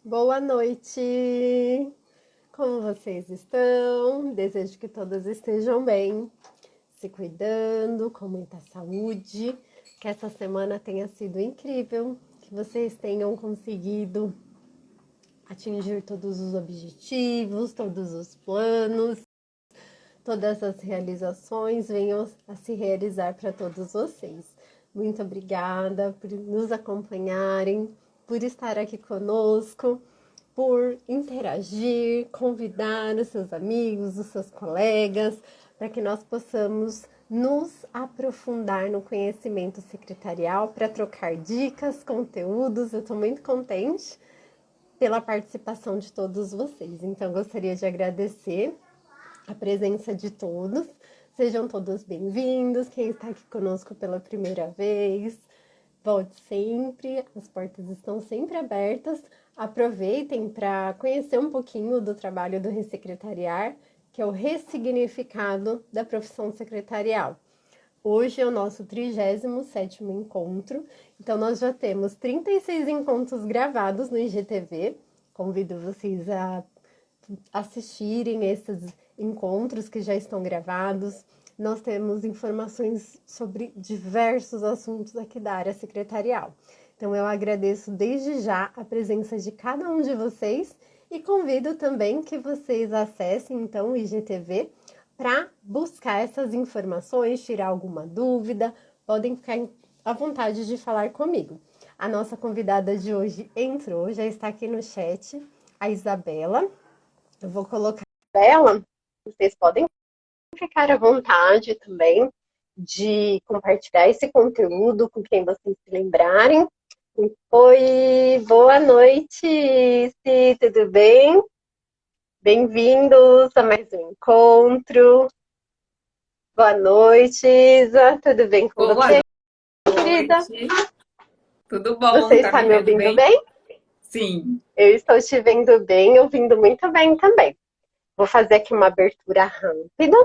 Boa noite! Como vocês estão? Desejo que todos estejam bem, se cuidando, com muita saúde, que essa semana tenha sido incrível, que vocês tenham conseguido atingir todos os objetivos, todos os planos, todas as realizações venham a se realizar para todos vocês. Muito obrigada por nos acompanharem, por estar aqui conosco, por interagir, convidar os seus amigos, os seus colegas, para que nós possamos nos aprofundar no conhecimento secretarial, para trocar dicas, conteúdos. Eu estou muito contente pela participação de todos vocês. Então, gostaria de agradecer a presença de todos. Sejam todos bem-vindos. Quem está aqui conosco pela primeira vez, volte sempre. As portas estão sempre abertas. Aproveitem para conhecer um pouquinho do trabalho do Ressecretariar, que é o ressignificado da profissão secretarial. Hoje é o nosso 37º encontro, então nós já temos 36 encontros gravados no IGTV. Convido vocês a assistirem esses encontros que já estão gravados. Nós temos informações sobre diversos assuntos aqui da área secretarial. Então eu agradeço desde já a presença de cada um de vocês e convido também que vocês acessem então o IGTV para buscar essas informações, tirar alguma dúvida, podem ficar à vontade de falar comigo. A nossa convidada de hoje entrou, já está aqui no chat, a Isabela. Eu vou colocar ela, vocês podem ficar à vontade também de compartilhar esse conteúdo com quem vocês se lembrarem. Oi, boa noite, Si, tudo bem? Bem-vindos a mais um encontro. Boa noite, Isa, tudo bem com Boa você, querida? noite. Tudo bom? Você Tá está me me vendo ouvindo bem? bem? Sim. Eu estou te vendo bem, ouvindo muito bem também. Vou fazer aqui uma abertura rápida,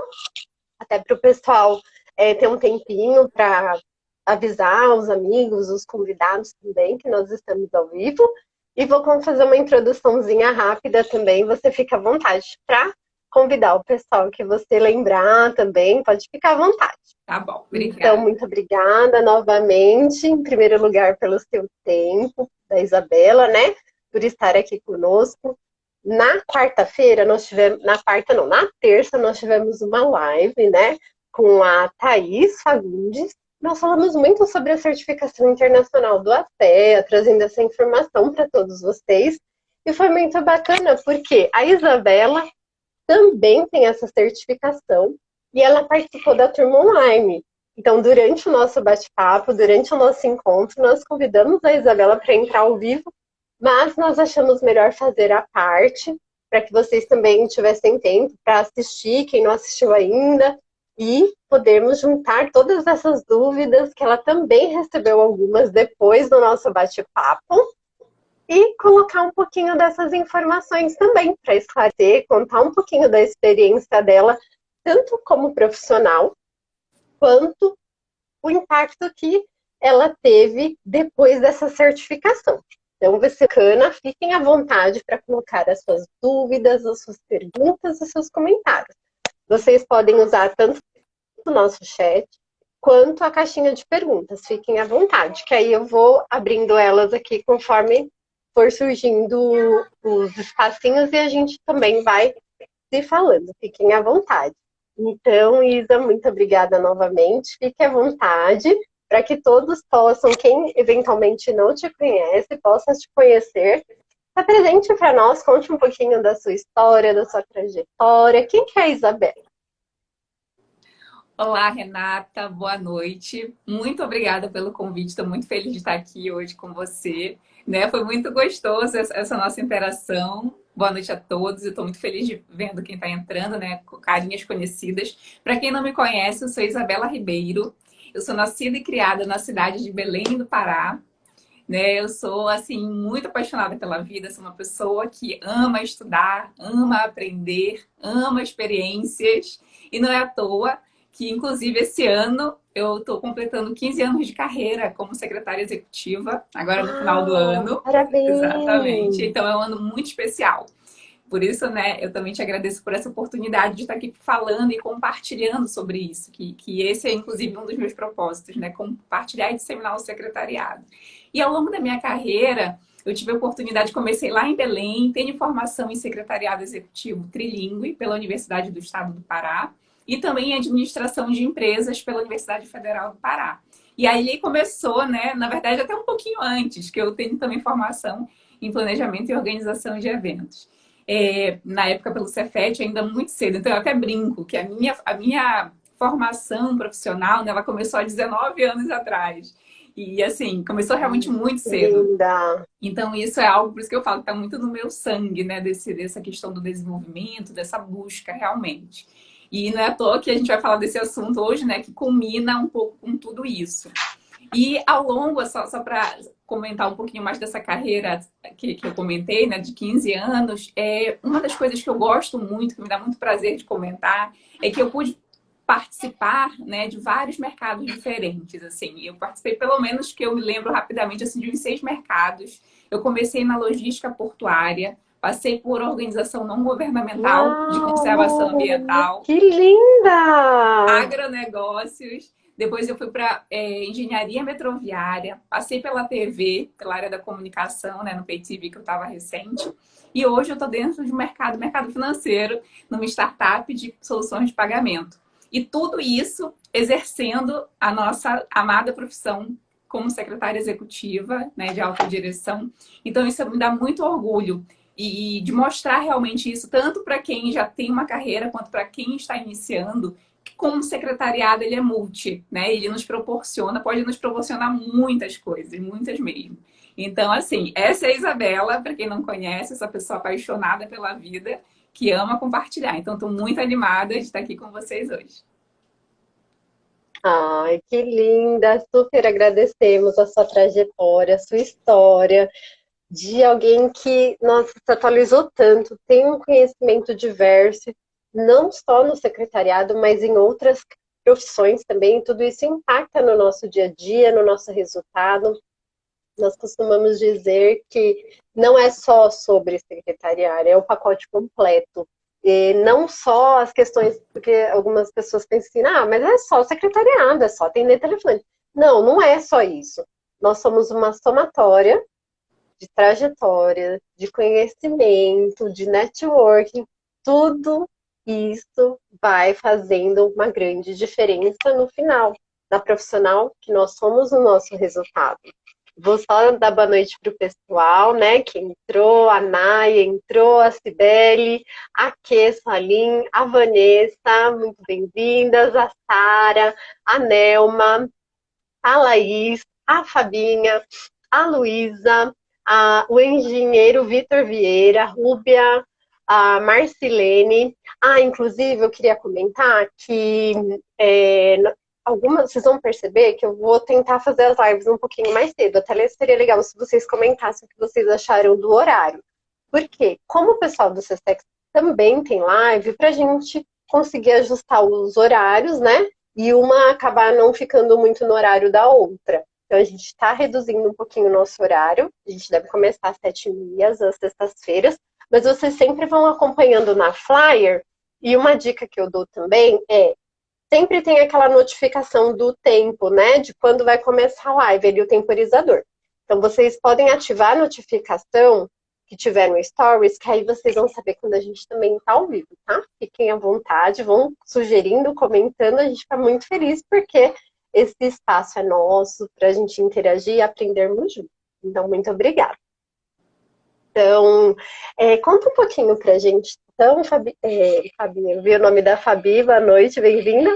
até para o pessoal ter um tempinho para avisar os amigos, os convidados também, que nós estamos ao vivo. E vou fazer uma introduçãozinha rápida também, você fica à vontade para convidar o pessoal que você lembrar também, pode ficar à vontade. Tá bom, Então, obrigada. muito obrigada novamente, em primeiro lugar, pelo seu tempo, da Isabela, né, por estar aqui conosco. Na quarta-feira, nós tivemos, na quarta não, na terça, nós tivemos uma live, né, com a Thaís Fagundes. Nós falamos muito sobre a certificação internacional do ACEA, trazendo essa informação para todos vocês. E foi muito bacana, porque a Isabela também tem essa certificação e ela participou da turma online. Então, durante o nosso bate-papo, durante o nosso encontro, nós convidamos a Isabela para entrar ao vivo, mas nós achamos melhor fazer a parte, para que vocês também tivessem tempo para assistir, quem não assistiu ainda, e podermos juntar todas essas dúvidas, que ela também recebeu algumas depois do nosso bate-papo, e colocar um pouquinho dessas informações também para esclarecer, contar um pouquinho da experiência dela, tanto como profissional, quanto o impacto que ela teve depois dessa certificação. Então, vai ser bacana, fiquem à vontade para colocar as suas dúvidas, as suas perguntas, os seus comentários. Vocês podem usar tanto o nosso chat, quanto a caixinha de perguntas. Fiquem à vontade, que aí eu vou abrindo elas aqui conforme for surgindo os espacinhos e a gente também vai se falando. Fiquem à vontade. Então, Isa, muito obrigada novamente. Fique à vontade para que todos possam, quem eventualmente não te conhece, possa te conhecer. Está presente para nós, conte um pouquinho da sua história, da sua trajetória. Quem que é a Isabela? Olá, Renata, boa noite. Muito obrigada pelo convite, estou muito feliz de estar aqui hoje com você. Né? Foi muito gostoso essa nossa interação. Boa noite a todos, eu estou muito feliz de vendo quem está entrando, né? Com carinhas conhecidas. Para quem não me conhece, eu sou Isabela Ribeiro. Eu sou nascida e criada na cidade de Belém do Pará. Né? Eu sou, assim, muito apaixonada pela vida, sou uma pessoa que ama estudar, ama aprender, ama experiências, e não é à toa que inclusive esse ano eu estou completando 15 anos de carreira como secretária executiva, agora no final do Uau, ano. Exatamente. parabéns! Então é um ano muito especial. Por isso, né, eu também te agradeço por essa oportunidade de estar aqui falando e compartilhando sobre isso, que esse é, inclusive, um dos meus propósitos, né, compartilhar e disseminar o secretariado. E ao longo da minha carreira, eu tive a oportunidade, comecei lá em Belém, tenho formação em secretariado executivo trilingue pela Universidade do Estado do Pará e também em administração de empresas pela Universidade Federal do Pará. E aí começou, né, na verdade, até um pouquinho antes, que eu tenho também formação em planejamento e organização de eventos. Na época pelo Cefet, ainda muito cedo. Então eu até brinco que a minha formação profissional, né, ela começou há 19 anos atrás. E assim, começou realmente muito Que cedo. linda! Então isso é algo, por isso que eu falo, que está muito no meu sangue, né, dessa questão do desenvolvimento, dessa busca realmente. E não é à toa que a gente vai falar desse assunto hoje, né, que culmina um pouco com tudo isso. E ao longo, só para comentar um pouquinho mais dessa carreira que eu comentei, né, de 15 anos, uma das coisas que eu gosto muito, que me dá muito prazer de comentar, é que eu pude participar, né, de vários mercados diferentes, assim. Eu participei, pelo menos, que eu me lembro rapidamente, assim, de uns 6 mercados. Eu comecei na logística portuária, passei por organização não governamental de conservação Uau! ambiental, Que linda! agronegócios. Depois eu fui para engenharia metroviária, passei pela TV, pela área da comunicação, né, no Pay TV que eu estava recente. E hoje eu estou dentro de mercado financeiro, numa startup de soluções de pagamento. E tudo isso exercendo a nossa amada profissão como secretária executiva, né, de alta direção. Então isso me dá muito orgulho e de mostrar realmente isso tanto para quem já tem uma carreira quanto para quem está iniciando, que como secretariado ele é multi, né? Ele nos proporciona, pode nos proporcionar muitas coisas, muitas mesmo. Então, assim, essa é a Isabela, para quem não conhece, essa pessoa apaixonada pela vida, que ama compartilhar. Então, estou muito animada de estar aqui com vocês hoje. Ai, que linda! Super agradecemos a sua trajetória, a sua história, de alguém que, nossa, se atualizou tanto, tem um conhecimento diverso, não só no secretariado, mas em outras profissões também. Tudo isso impacta no nosso dia a dia, no nosso resultado. Nós costumamos dizer que não é só sobre secretariado, é o pacote completo. E não só as questões, porque algumas pessoas pensam assim, ah, mas é só secretariado, é só atender telefone. Não, não é só isso. Nós somos uma somatória de trajetória, de conhecimento, de networking, tudo isso vai fazendo uma grande diferença no final, na profissional que nós somos o nosso resultado. Vou só dar boa noite para o pessoal, né? Que entrou, a Naya entrou, a Cibele, a Kê Salim, a Vanessa, muito bem-vindas, a Sara, a Nelma, a Laís, a Fabinha, a Luísa, o engenheiro Vitor Vieira, a Rúbia, a Marcilene. Inclusive, eu queria comentar que algumas, vocês vão perceber que eu vou tentar fazer as lives um pouquinho mais cedo. Até seria legal se vocês comentassem o que vocês acharam do horário. Porque, como o pessoal do Sestex também tem live, para a gente conseguir ajustar os horários, né? E uma acabar não ficando muito no horário da outra. Então, a gente está reduzindo um pouquinho o nosso horário. A gente deve começar às 7h30, às sextas-feiras. Mas vocês sempre vão acompanhando na Flyer. E uma dica que eu dou também sempre tem aquela notificação do tempo, né? De quando vai começar a live, ali o temporizador. Então, vocês podem ativar a notificação que tiver no Stories, que aí vocês vão saber quando a gente também está ao vivo, tá? Fiquem à vontade, vão sugerindo, comentando, a gente fica muito feliz, porque esse espaço é nosso, para a gente interagir e aprendermos juntos. Então, muito obrigada. Então, conta um pouquinho para a gente. Então, Fabi, eu vi o nome da Fabi, boa noite, bem-vinda.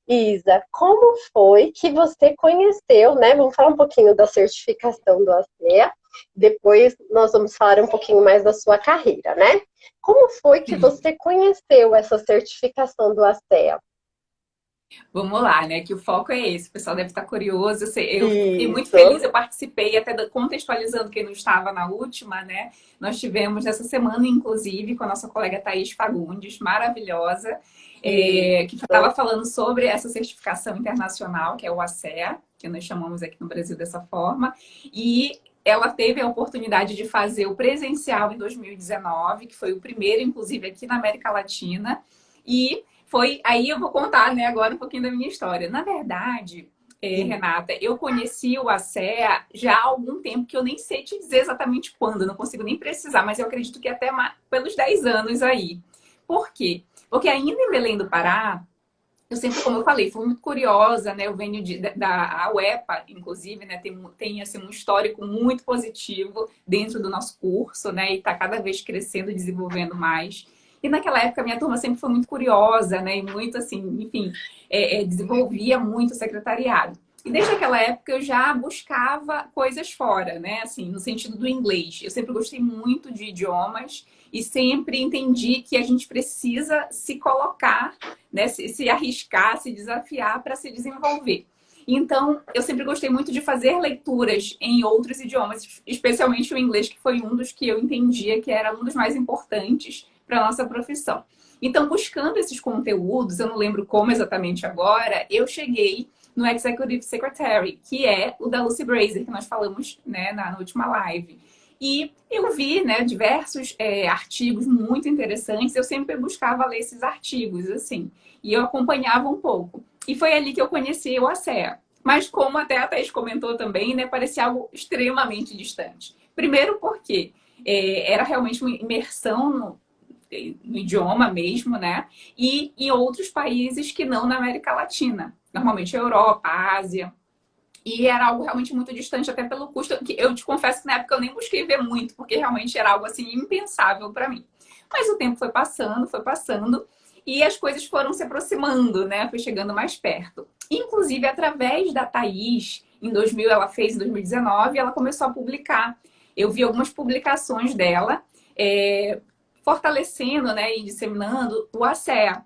Isa, como foi que você conheceu, né? Vamos falar um pouquinho da certificação do ACEA, depois nós vamos falar um pouquinho mais da sua carreira, né? Como foi que Sim. você conheceu essa certificação do ACEA? Vamos lá, né? Que o foco é esse. O pessoal deve estar curioso. Eu fiquei muito feliz, Isso. eu participei, até contextualizando quem não estava na última, né? Nós tivemos essa semana, inclusive, com a nossa colega Thaís Fagundes, maravilhosa, que estava Isso. falando sobre essa certificação internacional, que é o ACEA, que nós chamamos aqui no Brasil dessa forma. E ela teve a oportunidade de fazer o presencial em 2019, que foi o primeiro, inclusive, aqui na América Latina. E foi aí eu vou contar, né, agora um pouquinho da minha história. Na verdade, Renata, eu conheci o ACEA já há algum tempo, que eu nem sei te dizer exatamente quando, não consigo nem precisar, mas eu acredito que até pelos 10 anos aí. Por quê? Porque ainda em Belém do Pará, eu sempre, como eu falei, fui muito curiosa, né? Eu venho da UEPA, inclusive, né? Tem assim, um histórico muito positivo dentro do nosso curso, né? E está cada vez crescendo e desenvolvendo mais. E naquela época, a minha turma sempre foi muito curiosa, né? E muito, assim, enfim, desenvolvia muito o secretariado. E desde aquela época eu já buscava coisas fora, né? Assim, no sentido do inglês. Eu sempre gostei muito de idiomas e sempre entendi que a gente precisa se colocar, né, se arriscar, se desafiar para se desenvolver. Então, eu sempre gostei muito de fazer leituras em outros idiomas, especialmente o inglês, que foi um dos que eu entendia que era um dos mais importantes para a nossa profissão. Então, buscando esses conteúdos, eu não lembro como exatamente agora, eu cheguei no Executive Secretary, que é o da Lucy Brazier, que nós falamos, né, na última live. E eu vi, né, diversos artigos muito interessantes. Eu sempre buscava ler esses artigos, assim, e eu acompanhava um pouco. E foi ali que eu conheci o ACEA. Mas como até a Thaís comentou também, né, parecia algo extremamente distante. Primeiro porque era realmente uma imersão no idioma mesmo, né? E em outros países que não na América Latina. Normalmente Europa, Ásia. E era algo realmente muito distante, até pelo custo. Que eu te confesso que na época eu nem busquei ver muito, porque realmente era algo assim impensável para mim. Mas o tempo foi passando, e as coisas foram se aproximando, né? Foi chegando mais perto. Inclusive, através da Thaís, em 2000, ela fez em 2019, ela começou a publicar. Eu vi algumas publicações dela, fortalecendo, né, e disseminando o ACEA.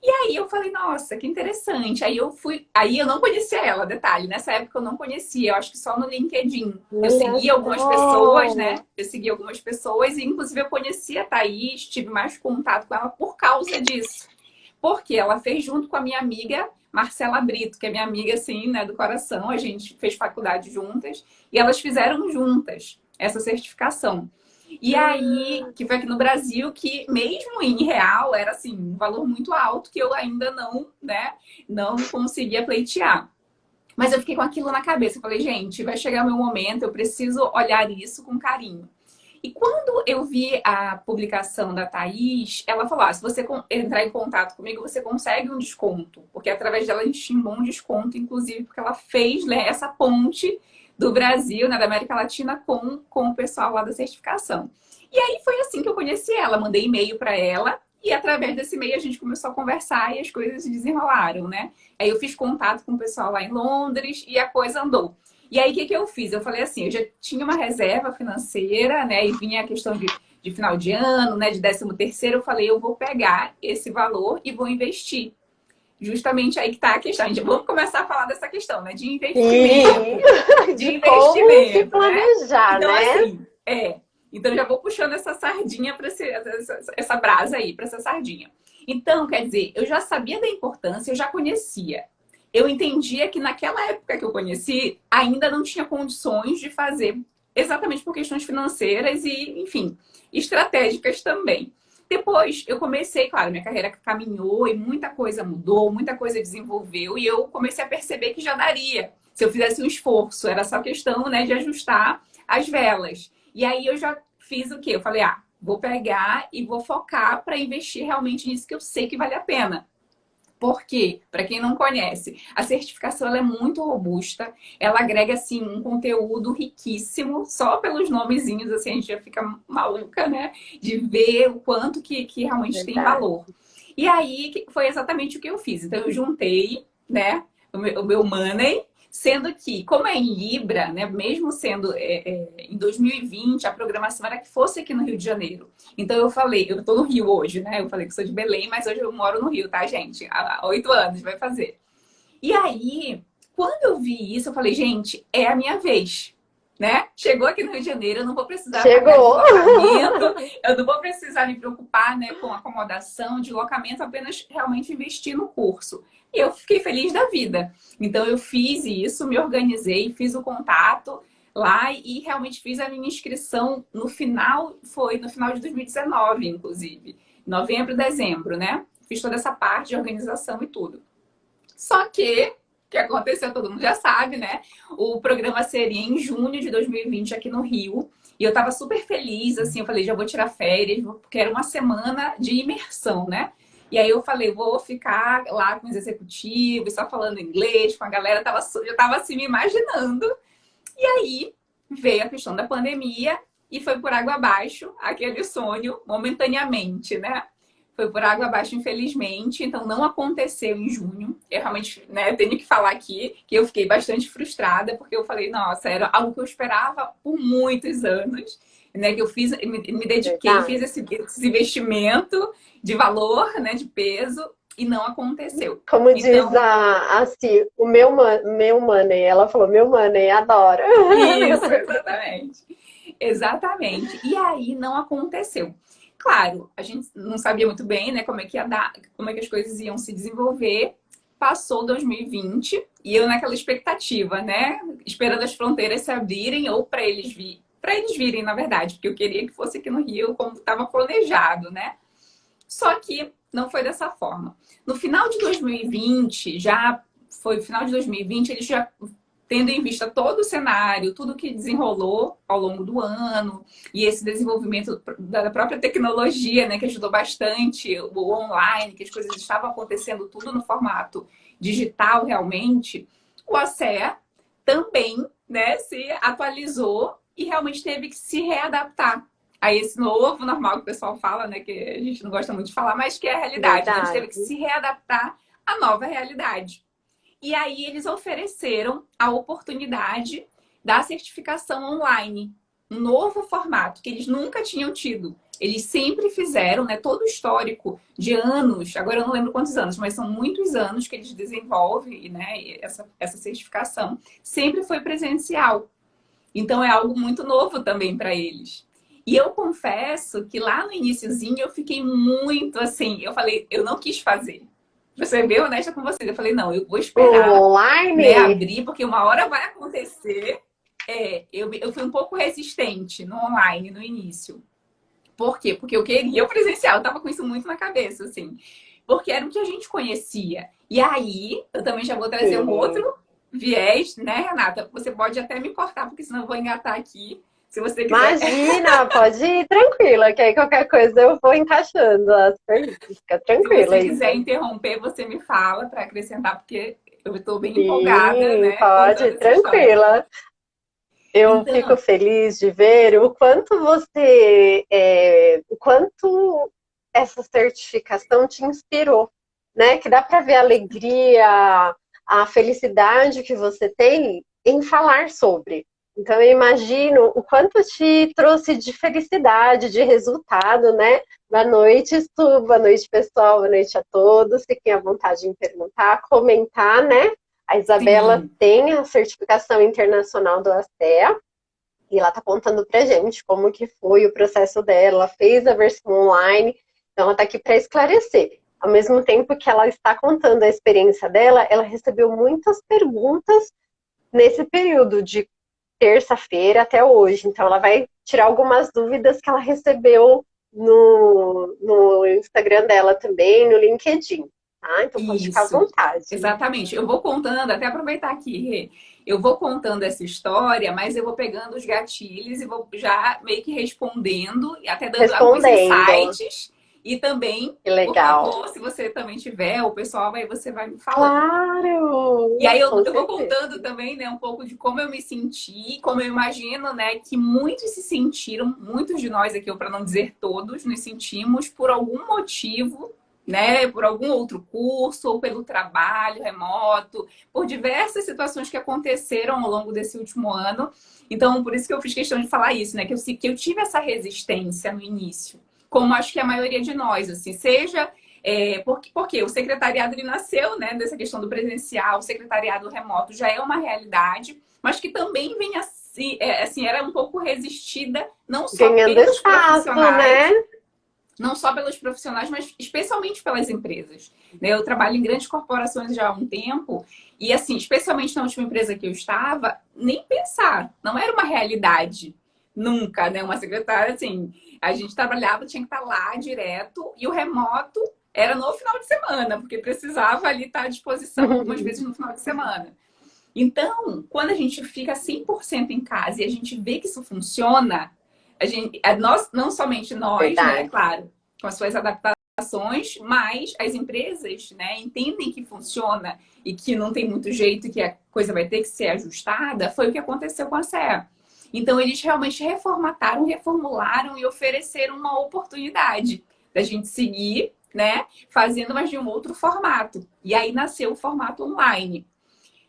E aí eu falei, nossa, que interessante. Aí eu fui, aí eu não conhecia ela, detalhe, nessa época eu não conhecia, eu acho que só no LinkedIn. Eu Olha segui algumas pessoas, né? só. Eu segui algumas pessoas e inclusive eu conheci a Thaís, tive mais contato com ela por causa disso. Porque ela fez junto com a minha amiga Marcela Brito, que é minha amiga assim, né, do coração, a gente fez faculdade juntas e elas fizeram juntas essa certificação. E aí, que foi aqui no Brasil, que mesmo em real era assim, um valor muito alto que eu ainda não, né, não conseguia pleitear. Mas eu fiquei com aquilo na cabeça. Eu falei, gente, vai chegar o meu momento, eu preciso olhar isso com carinho. E quando eu vi a publicação da Thaís, ela falou: se você entrar em contato comigo, você consegue um desconto. Porque através dela a gente tinha um bom desconto, inclusive porque ela fez, né, essa ponte do Brasil, né, da América Latina, com o pessoal lá da certificação. E aí foi assim que eu conheci ela. Mandei e-mail para ela. E através desse e-mail a gente começou a conversar e as coisas se desenrolaram, né? Aí eu fiz contato com o pessoal lá em Londres e a coisa andou. E aí, o que, que eu fiz? Eu falei assim, eu já tinha uma reserva financeira, né? E vinha a questão de final de ano, né? De 13º. Eu falei, eu vou pegar esse valor e vou investir. Justamente aí que está a questão. Vamos começar a falar dessa questão, né? De investimento. Sim, De de como se investimento, né? planejar, Então, né? assim, Então, já vou puxando essa sardinha para essa brasa aí, para essa sardinha. Então, quer dizer, eu já sabia da importância, eu já conhecia. Eu entendia que naquela época que eu conheci, ainda não tinha condições de fazer, exatamente por questões financeiras e, enfim, estratégicas também. Depois eu comecei, claro, minha carreira caminhou e muita coisa mudou, muita coisa desenvolveu e eu comecei a perceber que já daria. Se eu fizesse um esforço, era só questão, né, de ajustar as velas. E aí eu já fiz o quê? Eu falei, vou pegar e vou focar para investir realmente nisso que eu sei que vale a pena. Porque, para quem não conhece, a certificação ela é muito robusta, ela agrega assim um conteúdo riquíssimo, só pelos nomezinhos assim a gente já fica maluca, né? De ver o quanto que realmente tem Verdade. valor. E aí foi exatamente o que eu fiz. Então eu juntei, né, o meu money Sendo que, como é em Libra, né, mesmo sendo em 2020, a programação era que fosse aqui no Rio de Janeiro. Então eu falei, eu tô no Rio hoje, né? Eu falei que sou de Belém, mas hoje eu moro no Rio, tá, gente? Há 8 anos vai fazer. E aí, quando eu vi isso, eu falei, gente, é a minha vez. Né? Chegou aqui no Rio de Janeiro, eu não vou precisar pagar Chegou! deslocamento, eu não vou precisar me preocupar, né, com acomodação, deslocamento, apenas realmente investir no curso. E eu fiquei feliz da vida. Então eu fiz isso, me organizei, fiz o contato lá e realmente fiz a minha inscrição no final, foi no final de 2019, inclusive. Novembro, dezembro, né? Fiz toda essa parte de organização e tudo. Só que, o que aconteceu, todo mundo já sabe, né? O programa seria em junho de 2020 aqui no Rio. E eu tava super feliz, assim, eu falei, já vou tirar férias, porque era uma semana de imersão, né? E aí eu falei, vou ficar lá com os executivos, só falando inglês, com a galera, eu tava assim me imaginando. E aí veio a questão da pandemia e foi por água abaixo aquele sonho momentaneamente, né? Foi por água abaixo, infelizmente, então não aconteceu em junho. Eu realmente, né, tenho que falar aqui que eu fiquei bastante frustrada, porque eu falei, nossa, era algo que eu esperava por muitos anos, né, que eu fiz, me dediquei, Verdade. fiz esse investimento de valor, né, de peso, e não aconteceu. Como diz Então, a Si, meu money. Ela falou, meu money, adoro. isso, exatamente. Exatamente. E aí não aconteceu. Claro, a gente não sabia muito bem, né, como é que ia dar, como é que as coisas iam se desenvolver. Passou 2020 e eu naquela expectativa, né, esperando as fronteiras se abrirem ou para eles virem, na verdade, porque eu queria que fosse aqui no Rio como estava planejado, né? Só que não foi dessa forma. No final de 2020, já foi final de 2020, eles já tendo em vista todo o cenário, tudo que desenrolou ao longo do ano e esse desenvolvimento da própria tecnologia, né, que ajudou bastante, o online, que as coisas estavam acontecendo tudo no formato digital realmente, o ACE também, né, se atualizou e realmente teve que se readaptar a esse novo normal que o pessoal fala, né, que a gente não gosta muito de falar, mas que é a realidade, né? A gente teve que Verdade. se readaptar à nova realidade. E aí eles ofereceram a oportunidade da certificação online, um novo formato que eles nunca tinham tido. Eles sempre fizeram, né, todo o histórico de anos, agora eu não lembro quantos anos, mas são muitos anos que eles desenvolvem, né, essa certificação. Sempre foi presencial. Então é algo muito novo também para eles. E eu confesso que lá no iniciozinho eu fiquei muito assim, eu falei, eu não quis fazer. Vou ser bem honesta com vocês. Eu falei, não, eu vou esperar, né, Online? abrir, porque uma hora vai acontecer. Eu fui um pouco resistente no online no início. Por quê? Porque eu queria o presencial, eu tava com isso muito na cabeça, assim. Porque era o que a gente conhecia. E aí, eu também já vou trazer um Sim. outro viés, né, Renata? Você pode até me cortar, porque senão eu vou engatar aqui, se você quiser. Imagina, pode ir tranquila, que aí qualquer coisa eu vou encaixando as perguntas. Fica Se tranquila, você quiser Isa. interromper, você me fala para acrescentar, porque eu estou bem empolgada, Sim, né, pode contando ir essa história. tranquila. Eu fico Então, feliz de ver o quanto o quanto essa certificação te inspirou, né? Que dá para ver a alegria, a felicidade que você tem em falar sobre. Então, eu imagino o quanto te trouxe de felicidade, de resultado, né? Boa noite, Stu, boa noite, pessoal, boa noite a todos. Fiquem à vontade em perguntar, comentar, né? A Isabela sim, tem a certificação internacional do ACEA e ela está contando para gente como que foi o processo dela. Ela fez a versão online, então ela está aqui para esclarecer. Ao mesmo tempo que ela está contando a experiência dela, ela recebeu muitas perguntas nesse período de terça-feira até hoje. Então ela vai tirar algumas dúvidas que ela recebeu no Instagram dela também, no LinkedIn. Tá? Então pode ficar à isso. vontade. Exatamente. Eu vou contando, até aproveitar aqui, Rê, eu vou contando essa história, mas eu vou pegando os gatilhos e vou já meio que respondendo e até dando alguns Respondendo. insights. E também, Que por legal. favor, se você também tiver, o pessoal vai, você vai me falando. E Claro! aí Com eu vou certeza. contando também, né, um pouco de como eu me senti, como eu imagino, né, que muitos se sentiram, muitos de nós aqui, ou para não dizer todos, nos sentimos por algum motivo, né, por algum outro curso ou pelo trabalho remoto, por diversas situações que aconteceram ao longo desse último ano. Então, por isso que eu fiz questão de falar isso, né, que eu tive essa resistência no início, como acho que a maioria de nós, assim, seja porque o secretariado ele nasceu, né, dessa questão do presencial, o secretariado remoto já é uma realidade, mas que também vem assim, assim, era um pouco resistida, não só Ganhando pelos espaço, profissionais, né? não só pelos profissionais, mas especialmente pelas empresas. Né? Eu trabalho em grandes corporações já há um tempo e, assim, especialmente na última empresa que eu estava, nem pensar, não era uma realidade. Nunca, né? Uma secretária, assim, a gente trabalhava, tinha que estar lá direto e o remoto era no final de semana, porque precisava ali estar à disposição algumas vezes no final de semana. Então, quando a gente fica 100% em casa e a gente vê que isso funciona, nós, não somente nós, né, Verdade. claro, com as suas adaptações, mas as empresas, né, entendem que funciona e que não tem muito jeito, que a coisa vai ter que ser ajustada, foi o que aconteceu com a CEA. Então, eles realmente reformataram, reformularam e ofereceram uma oportunidade da gente seguir, né, fazendo, mas de um outro formato. E aí nasceu o formato online.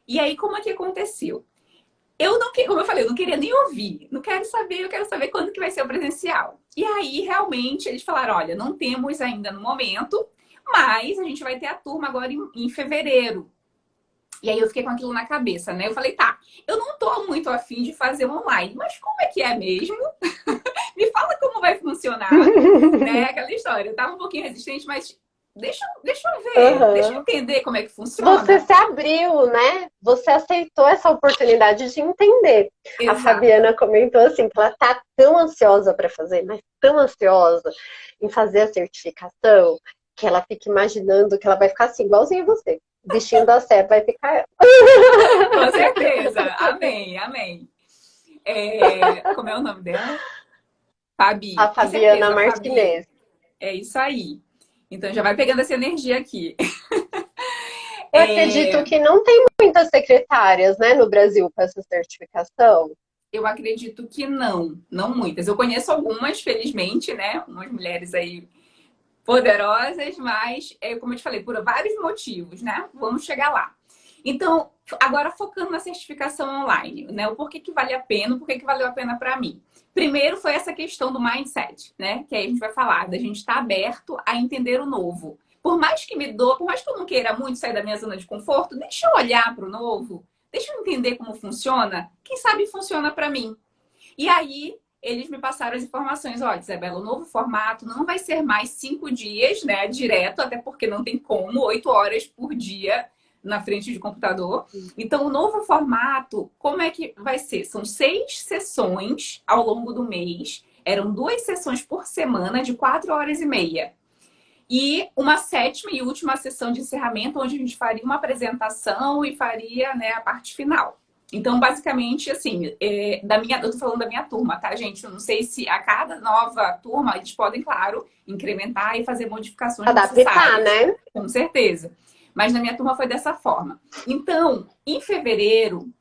E aí, como é que aconteceu? Eu não, como eu falei, eu não queria nem ouvir. Não quero saber, eu quero saber quando que vai ser o presencial. E aí, realmente, eles falaram, olha, não temos ainda no momento, mas a gente vai ter a turma agora em fevereiro. E aí eu fiquei com aquilo na cabeça, né? Eu falei, tá, eu não tô muito afim de fazer online, mas como é que é mesmo? Me fala como vai funcionar, né? Aquela história. Eu tava um pouquinho resistente, mas deixa eu ver, deixa eu Uhum. entender como é que Você funciona. se abriu, né? Você aceitou essa oportunidade de entender. A Exato. Fabiana comentou assim que ela tá tão ansiosa para fazer, mas tão ansiosa em fazer a certificação, que ela fica imaginando que ela vai ficar assim, igualzinho você. O bichinho da Sé vai ficar. Com certeza. Amém, amém. Como é o nome dela? A Fabi. Com Fabiana certeza, Fabi. Martinez. É isso aí. Então já vai pegando essa energia aqui. Eu acredito que não tem muitas secretárias, né, no Brasil com essa certificação. Eu acredito que não, não muitas. Eu conheço algumas, felizmente, né? Umas mulheres aí poderosas, mas, como eu te falei, por vários motivos, né? Vamos chegar lá. Então, agora focando na certificação online, né? O porquê que vale a pena, o porquê que valeu a pena para mim. Primeiro foi essa questão do mindset, né? Que aí a gente vai falar da gente estar aberto a entender o novo. Por mais que me dou, por mais que eu não queira muito sair da minha zona de conforto, deixa eu olhar para o novo, deixa eu entender como funciona. Quem sabe funciona para mim. E aí, eles me passaram as informações. Olha, Isabela, o novo formato não vai ser mais 5 dias, né? Direto, até porque não tem como, 8 horas por dia na frente de computador. Então, o novo formato, como é que vai ser? São 6 sessões ao longo do mês. Eram 2 sessões por semana, de 4 horas e meia. E uma sétima e última sessão de encerramento, onde a gente faria uma apresentação e faria, né, a parte final. Então, basicamente, assim, eu tô falando da minha turma, tá, gente? Eu não sei se a cada nova turma eles podem, claro, incrementar e fazer modificações Adaptar, necessárias, né? com certeza. Mas na minha turma foi dessa forma. Então, em fevereiro,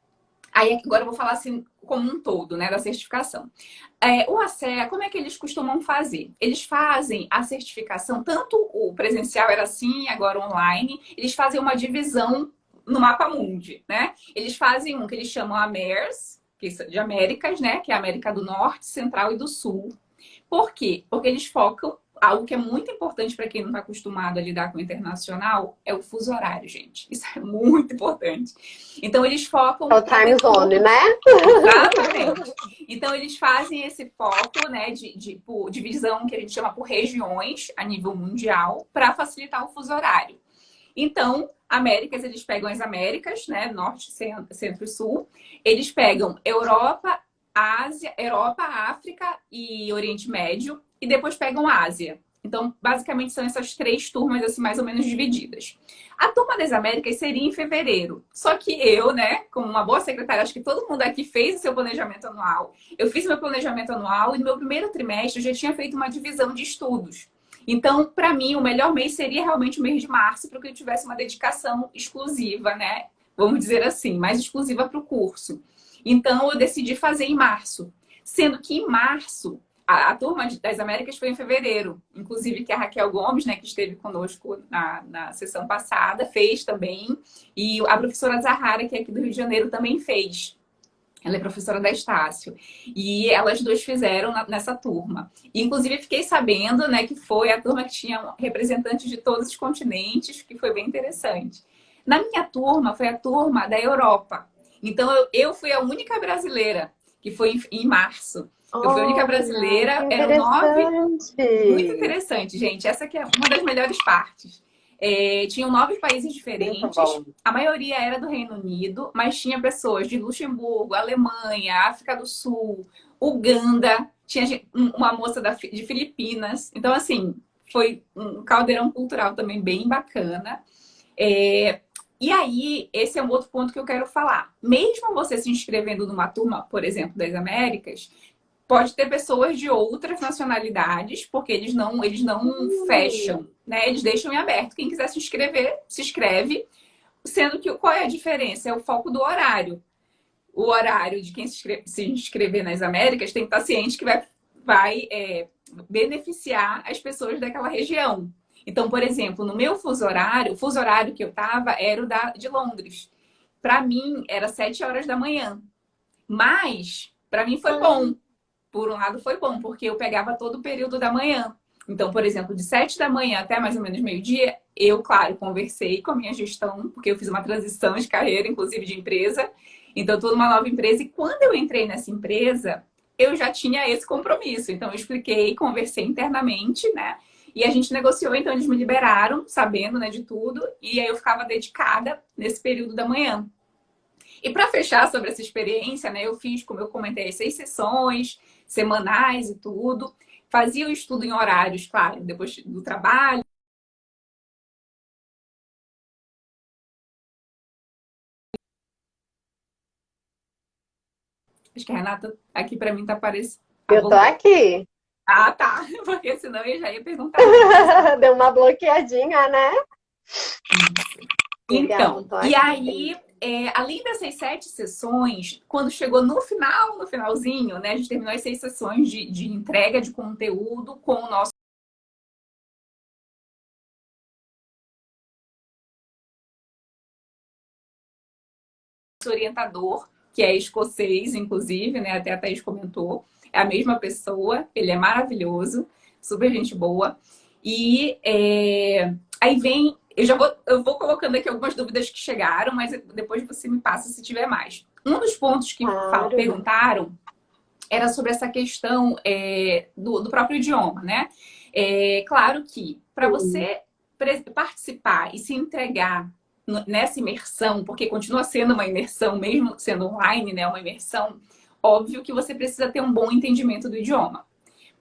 aí agora eu vou falar assim como um todo, né, da certificação. O ACEA, como é que eles costumam fazer? Eles fazem a certificação, tanto o presencial era assim, agora online, eles fazem uma divisão no mapa mundi, né? Eles fazem um que eles chamam AMERS, que é de Américas, né? Que é a América do Norte, Central e do Sul. Por quê? Porque eles focam, algo que é muito importante para quem não está acostumado a lidar com o internacional, é o fuso horário, gente. Isso é muito importante. Então, eles É focam o para time ter zone, né? todos. Exatamente. Então, eles fazem esse foco, né, por divisão que a gente chama por regiões a nível mundial, para facilitar o fuso horário. Então, Américas, eles pegam as Américas, né, Norte, Centro e Sul. Eles pegam Europa, Ásia, Europa, África e Oriente Médio. E depois pegam Ásia. Então, basicamente, são essas 3 turmas, assim, mais ou menos divididas. A turma das Américas seria em fevereiro. Só que eu, né, como uma boa secretária, acho que todo mundo aqui fez o seu planejamento anual. Eu fiz meu planejamento anual e no meu primeiro trimestre eu já tinha feito uma divisão de estudos. Então, para mim, o melhor mês seria realmente o mês de março, para que eu tivesse uma dedicação exclusiva, né? Vamos dizer assim, mais exclusiva para o curso. Então, eu decidi fazer em março. Sendo que em março, a turma das Américas foi em fevereiro. Inclusive que a Raquel Gomes, né, que esteve conosco na sessão passada, fez também. E a professora Zahara, que é aqui do Rio de Janeiro, também fez. Ela é professora da Estácio. E elas duas fizeram nessa turma. E, inclusive, fiquei sabendo, né, que foi a turma que tinha representantes de todos os continentes, que foi bem interessante. Na minha turma, foi a turma da Europa. Então, eu fui a única brasileira, que foi em março. Eu fui a única Olha, que brasileira, eram 9, muito interessante. interessante, gente. Essa que é uma das melhores partes. Tinham 9 países Muito diferentes. bom. A maioria era do Reino Unido, mas tinha pessoas de Luxemburgo, Alemanha, África do Sul, Uganda, tinha uma moça de Filipinas. Então, assim, foi um caldeirão cultural também bem bacana. É, e aí, esse é um outro ponto que eu quero falar. Mesmo você se inscrevendo numa turma, por exemplo, das Américas, pode ter pessoas de outras nacionalidades, porque eles não Hum, fecham, né? Eles deixam em aberto. Quem quiser se inscrever, se inscreve. Sendo que qual é a diferença? É o foco do horário. O horário de quem se inscrever nas Américas tem que estar ciente que vai beneficiar as pessoas daquela região. Então, por exemplo, no meu fuso horário, o fuso horário que eu estava era de Londres. Para mim, era 7 horas da manhã. Mas, para mim foi bom. Por um lado foi bom, porque eu pegava todo o período da manhã. Então, por exemplo, de 7 da manhã até mais ou menos meio-dia, eu, claro, conversei com a minha gestão, porque eu fiz uma transição de carreira, inclusive de empresa. Então, estou numa nova empresa. E quando eu entrei nessa empresa, eu já tinha esse compromisso. Então, eu expliquei, conversei internamente, né? E a gente negociou, então eles me liberaram, sabendo, né, de tudo. E aí eu ficava dedicada nesse período da manhã. E para fechar sobre essa experiência, né, eu fiz, como eu comentei, 6 sessões semanais e tudo. Fazia o estudo em horários, claro, depois do trabalho. Acho que a Renata aqui para mim tá aparecendo. Ah, eu tô voltou. aqui. Ah, tá. Porque senão eu já ia perguntar antes. Deu uma bloqueadinha, né? Legal, Então, tô e aqui. aí, além dessas 7 sessões, quando chegou no final, no finalzinho, né, a gente terminou as 6 sessões de entrega de conteúdo com o nosso orientador, que é escocês, inclusive, né? Até a Thaís comentou. É a mesma pessoa, ele é maravilhoso, super gente boa. E aí vem, eu vou colocando aqui algumas dúvidas que chegaram, mas depois você me passa se tiver mais. Um dos pontos que Claro. perguntaram era sobre essa questão do próprio idioma, né? Claro que para Sim. você participar e se entregar nessa imersão, porque continua sendo uma imersão, mesmo sendo online, né? Uma imersão, óbvio que você precisa ter um bom entendimento do idioma.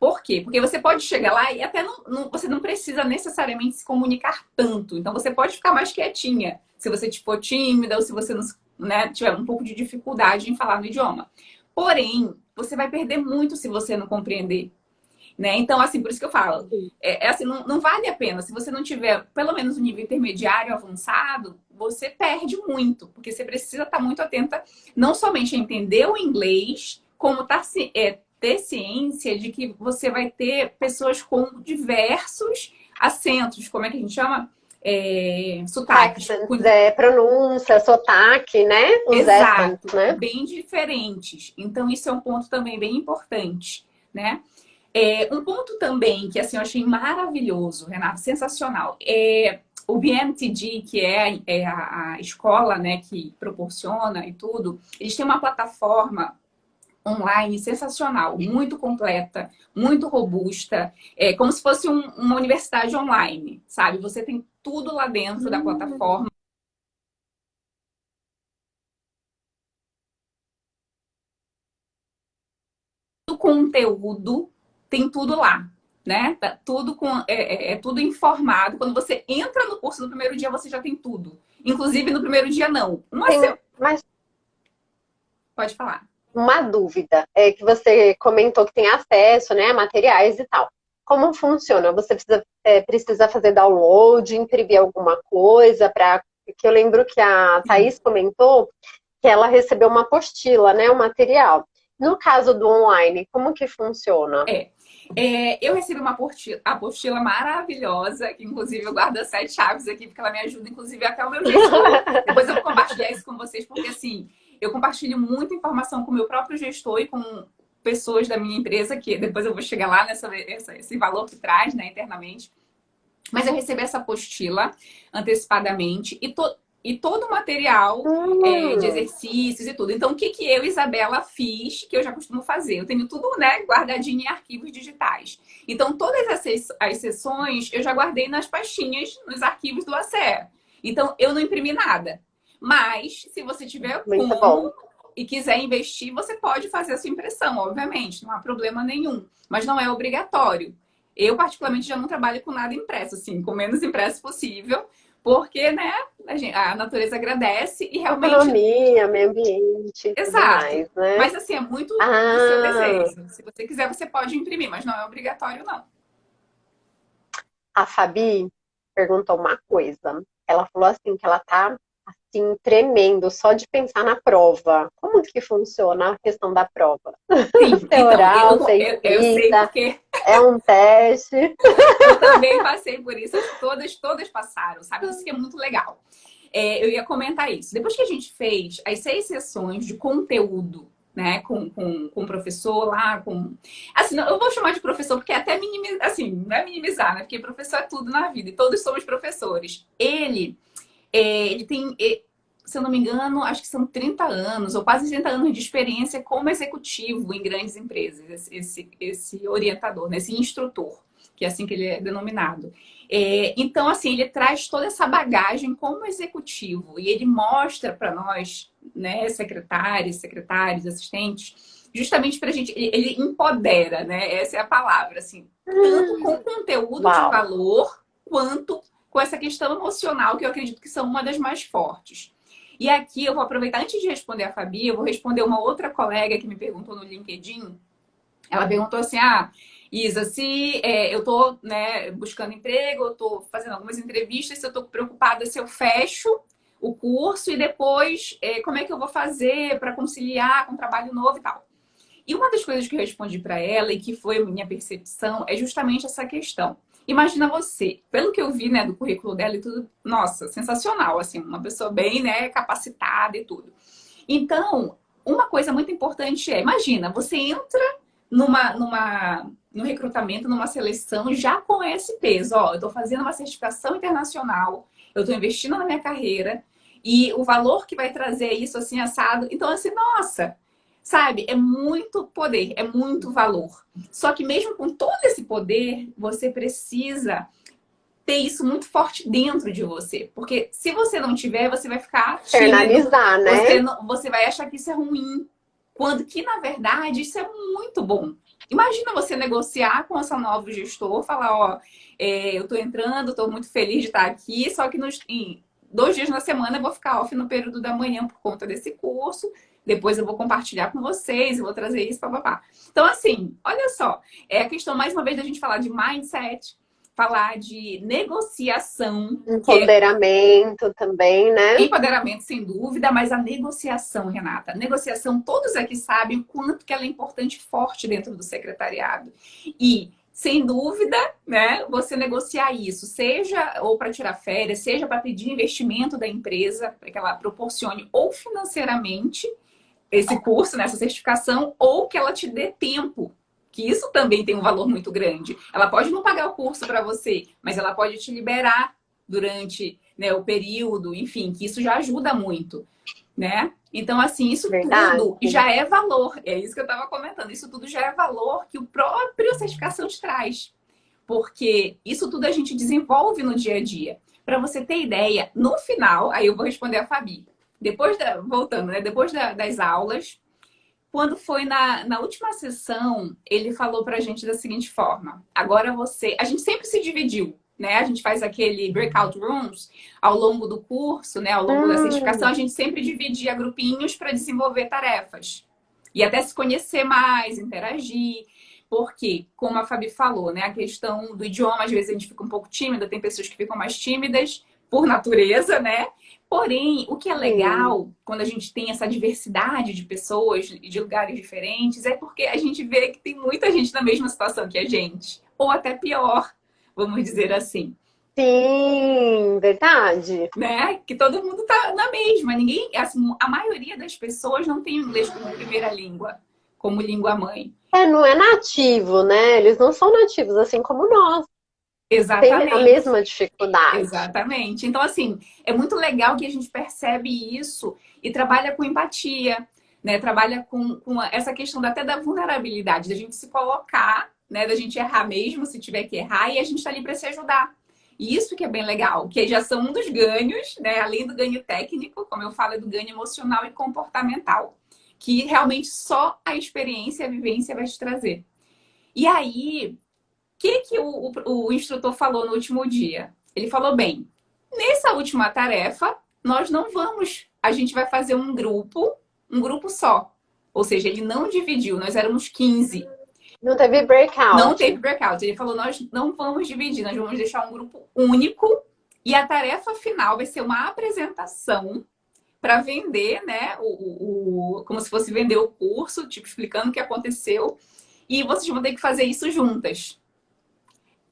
Por quê? Porque você pode chegar lá e até você não precisa necessariamente se comunicar tanto. Então você pode ficar mais quietinha, se você for tímida ou se você não, né, tiver um pouco de dificuldade em falar no idioma. Porém, você vai perder muito se você não compreender, né? Então, assim, por isso que eu falo, assim, não vale a pena. Se você não tiver pelo menos um nível intermediário avançado, você perde muito, porque você precisa estar muito atenta, não somente a entender o inglês, como ter ciência de que você vai ter pessoas com diversos acentos, como é que a gente chama? Sotaques. Accents, pronúncia, sotaque, né? Os accents, Exato, né? bem diferentes. Então, isso é um ponto também bem importante, né? Um ponto também que assim, eu achei maravilhoso, Renato, sensacional, o BMTG, que é a escola, né, que proporciona e tudo, eles têm uma plataforma online sensacional, muito completa, muito robusta, como se fosse uma universidade online, sabe? Você tem tudo lá dentro da Hum, plataforma, o conteúdo tem tudo lá. Né? Tá tudo tudo informado. Quando você entra no curso no primeiro dia, você já tem tudo. Inclusive, no primeiro dia, não. mas Pode falar. uma dúvida é que você comentou que tem acesso, né, a materiais e tal. Como funciona? Você precisa fazer download, imprimir alguma coisa para que eu lembro que a Sim. Thaís comentou que ela recebeu uma apostila, né, o material. No caso do online, como que funciona? Eu recebi uma apostila maravilhosa, que inclusive eu guardo as 7 chaves aqui, porque ela me ajuda, inclusive, até o meu gestor. Depois eu vou compartilhar isso com vocês, porque assim, eu compartilho muita informação com o meu próprio gestor e com pessoas da minha empresa, que depois eu vou chegar lá esse valor que traz, né, internamente. Mas eu recebi essa apostila antecipadamente e todo o material de Hum, exercícios e tudo. Então, o que eu, Isabela, fiz, que eu já costumo fazer? Eu tenho tudo, né, guardadinho em arquivos digitais. Então, todas as sessões eu já guardei nas pastinhas, nos arquivos do ACE. Então, eu não imprimi nada. Mas, se você tiver muito bom. como e quiser investir, você pode fazer a sua impressão, obviamente, não há problema nenhum. Mas não é obrigatório. Eu, particularmente, já não trabalho com nada impresso, assim, com menos impresso possível, porque, né, a natureza agradece e realmente, Economia, meio ambiente e tudo exato. mais, né? Mas, assim, é muito do seu Ah, desejo. Se você quiser, você pode imprimir, mas não é obrigatório, não. a Fabi perguntou uma coisa. Ela falou assim que ela tá assim tremendo só de pensar na prova. Como que funciona a questão da prova? Sim, Se é então, oral, se é eu sei escrita, porque é um teste? eu também passei por isso. Acho que todas passaram, sabe? Isso que é muito legal. Eu ia comentar isso. Depois que a gente fez as 6 sessões de conteúdo, né, com o professor lá, assim, eu vou chamar de professor porque é até minimizar, assim, não é minimizar, né? Porque professor é tudo na vida e todos somos professores. Ele tem, se eu não me engano, acho que são 30 anos ou quase 30 anos de experiência como executivo em grandes empresas, esse orientador, né? Esse instrutor, que é assim que ele é denominado. Então, assim, ele traz toda essa bagagem como executivo e ele mostra para nós, né, secretários, assistentes, justamente para a gente, ele empodera, né? Essa é a palavra, assim, tanto com conteúdo de Uau, valor quanto com essa questão emocional, que eu acredito que são uma das mais fortes. E aqui eu vou aproveitar, antes de responder a Fabi, eu vou responder uma outra colega que me perguntou no LinkedIn. Ela perguntou assim: Isa, se eu estou, né, buscando emprego, eu estou fazendo algumas entrevistas, se eu estou preocupada se eu fecho o curso e depois como é que eu vou fazer para conciliar com o trabalho novo e tal. E uma das coisas que eu respondi para ela e que foi minha percepção é justamente essa questão. Imagina você, pelo que eu vi, né, do currículo dela e tudo, nossa, sensacional, assim, uma pessoa bem, né, capacitada e tudo. Então, uma coisa muito importante imagina, você entra no recrutamento, numa seleção, já com esse peso, ó, eu estou fazendo uma certificação internacional, eu estou investindo na minha carreira, e o valor que vai trazer é isso, assim, assado. Então, assim, nossa, sabe, é muito poder, é muito valor. Só que mesmo com todo esse poder, você precisa ter isso muito forte dentro de você. Porque se você não tiver, você vai ficar tímido, externalizar, né? você vai achar que isso é ruim. Quando que, na verdade, isso é muito bom. Imagina você negociar com essa nova gestor, falar, ó, eu tô entrando, tô muito feliz de estar aqui, só que em 2 dias na semana eu vou ficar off no período da manhã por conta desse curso, depois eu vou compartilhar com vocês, eu vou trazer isso, papapá. Então, assim, olha só, é a questão, mais uma vez, da gente falar de mindset, falar de negociação, que é Empoderamento também, né? empoderamento, sem dúvida, mas a negociação, Renata. A negociação, todos aqui sabem o quanto que ela é importante e forte dentro do secretariado. E, sem dúvida, né, você negociar isso, seja ou para tirar férias, seja para pedir investimento da empresa, para que ela proporcione ou financeiramente esse curso, nessa certificação, ou que ela te dê tempo. Que isso também tem um valor muito grande. Ela pode não pagar o curso para você, mas ela pode te liberar durante, né, o período, enfim, que isso já ajuda muito, né? Então, assim, isso Verdade. tudo já é valor. É isso que eu estava comentando. Isso tudo já é valor que o próprio certificação te traz. Porque isso tudo a gente desenvolve no dia a dia. Para você ter ideia, no final, aí eu vou responder a Fabi. Voltando, né? Depois das aulas, quando foi na última sessão, ele falou pra gente da seguinte forma: agora você. A gente sempre se dividiu, né? A gente faz aquele breakout rooms ao longo do curso, né? Ao longo da certificação, Hum, a gente sempre dividia grupinhos para desenvolver tarefas. E até se conhecer mais, interagir. Porque, como a Fabi falou, né? A questão do idioma, às vezes a gente fica um pouco tímida, tem pessoas que ficam mais tímidas. por natureza, né? Porém, o que é Sim. legal quando a gente tem essa diversidade de pessoas e de lugares diferentes é porque a gente vê que tem muita gente na mesma situação que a gente, ou até pior, vamos dizer assim, Sim, verdade. né? Que todo mundo tá na mesma. Ninguém, assim, a maioria das pessoas não tem o inglês como primeira língua, como língua mãe. É, não é nativo, né? Eles não são nativos, assim como nós. Tem a Exatamente. mesma dificuldade. Exatamente. Então, assim, é muito legal que a gente percebe isso e trabalha com empatia, né? Trabalha com essa questão até da vulnerabilidade, da gente se colocar, né? Da gente errar mesmo, se tiver que errar, e a gente tá ali para se ajudar. E isso que é bem legal, que já são um dos ganhos, né? Além do ganho técnico, como eu falo, é do ganho emocional e comportamental, que realmente só a experiência, a vivência vai te trazer. E aí, que o instrutor falou no último dia? Ele falou bem, nessa última tarefa, nós não vamos, a gente vai fazer um grupo só. Ou seja, ele não dividiu, nós éramos 15. Não teve Não teve breakout. breakout. Ele falou, nós não vamos dividir, nós vamos deixar um grupo único e a tarefa final vai ser uma apresentação para vender, né? Como se fosse vender o curso, tipo, explicando o que aconteceu. E vocês vão ter que fazer isso juntas.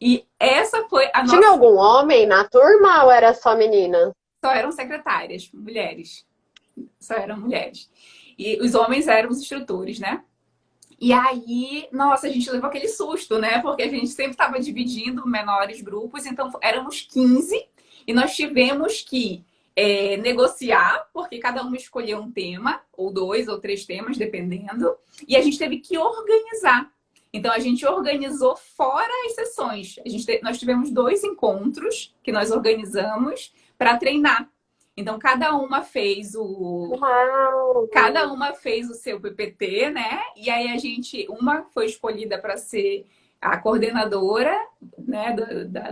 E essa foi a Tinha nossa. algum homem na turma ou era só menina? Só eram secretárias, mulheres. Só eram mulheres. E os homens eram os instrutores, né? E aí, nossa, a gente levou aquele susto, né? Porque a gente sempre estava dividindo menores grupos, então éramos 15 e nós tivemos que negociar, porque cada um escolheu um tema, ou dois ou três temas, dependendo, e a gente teve que organizar. Então a gente organizou fora as sessões. Nós tivemos dois encontros que nós organizamos para treinar. Então Uau! cada uma fez o seu PPT, né? E aí uma foi escolhida para ser a coordenadora, né,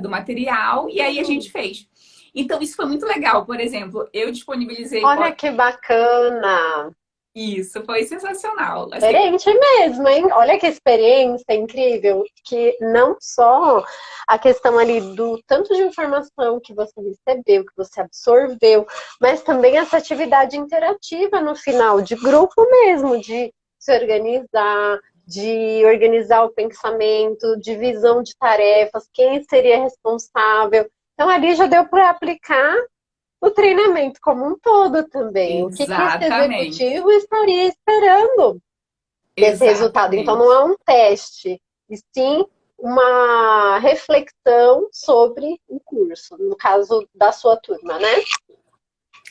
do material, e aí a gente fez. Então, isso foi muito legal. Por exemplo, eu disponibilizei. Olha que bacana! Isso, foi sensacional. Assim, Diferente mesmo, hein? Olha que experiência incrível, que não só a questão ali do tanto de informação que você recebeu, que você absorveu, mas também essa atividade interativa no final, de grupo mesmo, de se organizar, de organizar o pensamento, divisão de tarefas, quem seria responsável. Então ali já deu para aplicar o treinamento como um todo também. O que esse exatamente. executivo estaria esperando desse resultado? Então, não Exatamente. é um teste, e sim uma reflexão sobre o curso, no caso da sua turma, né?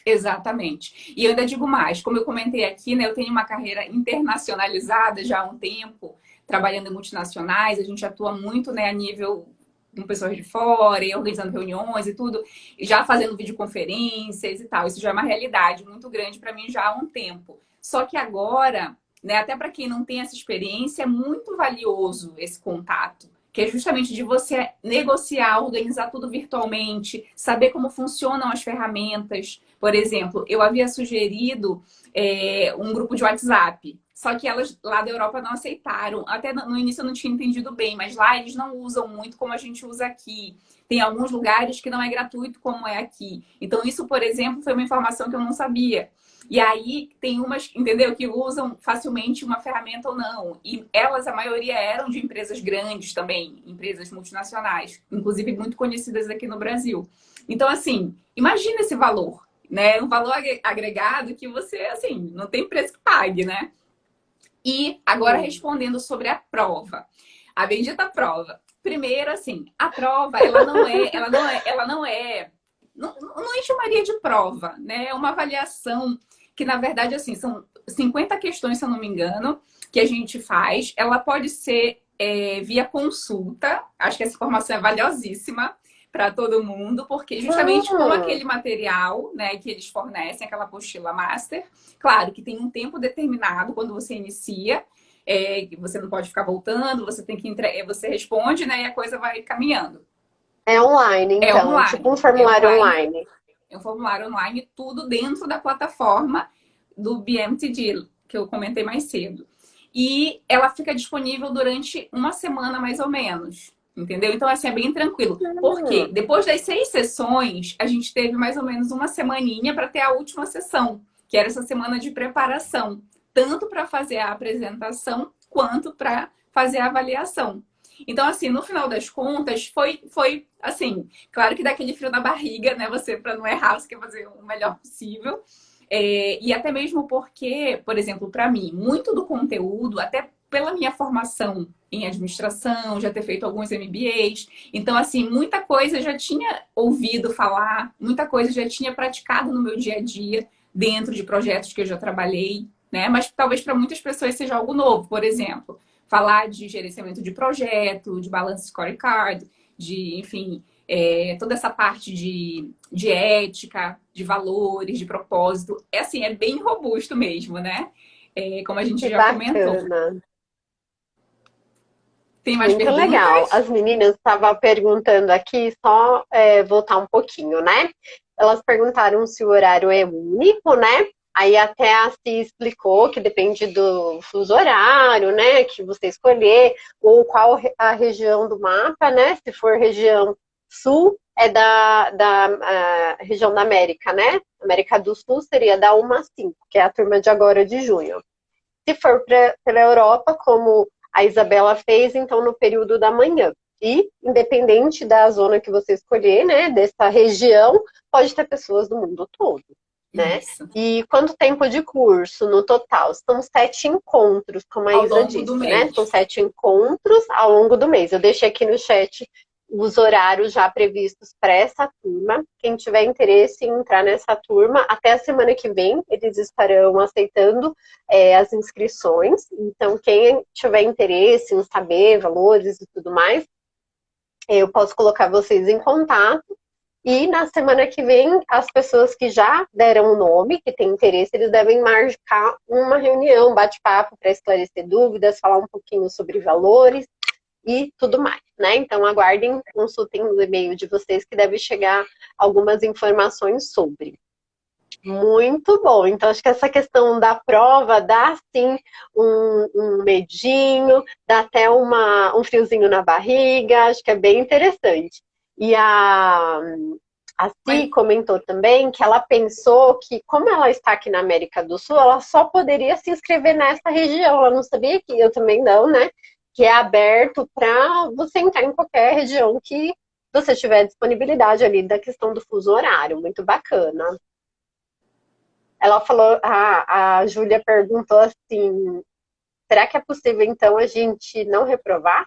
Exatamente. E eu ainda digo mais, como eu comentei aqui, né, eu tenho uma carreira internacionalizada já há um tempo, trabalhando em multinacionais, a gente atua muito, né, a nível com pessoas de fora, e organizando reuniões e tudo, e já fazendo videoconferências e tal. Isso já é uma realidade muito grande para mim já há um tempo. Só que agora, né, até para quem não tem essa experiência, é muito valioso esse contato, que é justamente de você negociar, organizar tudo virtualmente, saber como funcionam as ferramentas. Por exemplo, eu havia sugerido um grupo de WhatsApp, só que elas lá da Europa não aceitaram. Até no início eu não tinha entendido bem, mas lá eles não usam muito como a gente usa aqui. Tem alguns lugares que não é gratuito como é aqui. Então, isso, por exemplo, foi uma informação que eu não sabia. E aí tem umas, entendeu, que usam facilmente uma ferramenta ou não. E elas, a maioria, eram de empresas grandes também, empresas multinacionais, inclusive muito conhecidas aqui no Brasil. Então, assim, imagina esse valor, né? Um valor agregado que você, assim, não tem preço que pague, né? E agora respondendo sobre a prova. A bendita prova. Primeiro, assim, a prova, não chamaria de prova, né? É uma avaliação que, na verdade, assim, são 50 questões, se eu não me engano, que a gente faz. Ela pode ser via consulta. Acho que essa informação é valiosíssima para todo mundo, porque justamente com Hum, aquele material, né, que eles fornecem, aquela apostila master, claro que tem um tempo determinado quando você inicia, que você não pode ficar voltando, você tem que você responde, né, e a coisa vai caminhando. é online, É então, é tipo um online, é formulário online, online. é um formulário online, tudo dentro da plataforma do BMTD, que eu comentei mais cedo. E ela fica disponível durante uma semana, mais ou menos. Entendeu? Então, assim, é bem tranquilo. Por quê? Hum, Depois das 6 sessões, a gente teve mais ou menos uma semaninha para ter a última sessão, que era essa semana de preparação, tanto para fazer a apresentação quanto para fazer a avaliação. Então, assim, no final das contas, foi assim, claro que dá aquele frio na barriga, né? Você, para não errar, você quer fazer o melhor possível. E até mesmo porque, por exemplo, para mim, muito do conteúdo, até pela minha formação em administração, já ter feito alguns MBAs. Então, assim, muita coisa eu já tinha ouvido falar, muita coisa eu já tinha praticado no meu dia a dia, dentro de projetos que eu já trabalhei, né? Mas talvez para muitas pessoas seja algo novo, por exemplo, falar de gerenciamento de projeto, de balance scorecard, de, enfim, toda essa parte de ética, de valores, de propósito. É assim, é bem robusto mesmo, né? Como a gente que já comentou. bacana. Tem mais Muito legal. perguntas? As meninas estavam perguntando aqui, só voltar um pouquinho, né? Elas perguntaram se o horário é único, né? Aí até a Si explicou que depende do fuso horário, né? Que você escolher, ou qual a região do mapa, né? Se for região sul, é da região da América, né? América do Sul seria da 1 às 5, que é a turma de agora de junho. Se for pela Europa, como a Isabela fez, então no período da manhã. E, independente da zona que você escolher, né, dessa região, pode ter pessoas do mundo todo, né? Isso. E quanto tempo de curso no total? São 7 encontros, como a Ao Isa longo do disse, né? São mês. 7 encontros ao longo do mês. Eu deixei aqui no chat os horários já previstos para essa turma. Quem tiver interesse em entrar nessa turma, até a semana que vem eles estarão aceitando as inscrições. Então, quem tiver interesse em saber valores e tudo mais, eu posso colocar vocês em contato. E na semana que vem, as pessoas que já deram o nome, que têm interesse, eles devem marcar uma reunião, um bate-papo para esclarecer dúvidas, falar um pouquinho sobre valores e tudo mais, né? Então aguardem, consultem o e-mail de vocês que deve chegar algumas informações sobre. Muito bom. Então, acho que essa questão da prova dá sim um medinho, dá até um friozinho na barriga, acho que é bem interessante. E a Mas, Si comentou também que ela pensou que, como ela está aqui na América do Sul, ela só poderia se inscrever nessa região. Ela não sabia que eu também não, né? Que é aberto para você entrar em qualquer região que você tiver disponibilidade ali da questão do fuso horário. Muito bacana. Ela falou, a Júlia perguntou assim, será que é possível então a gente não reprovar?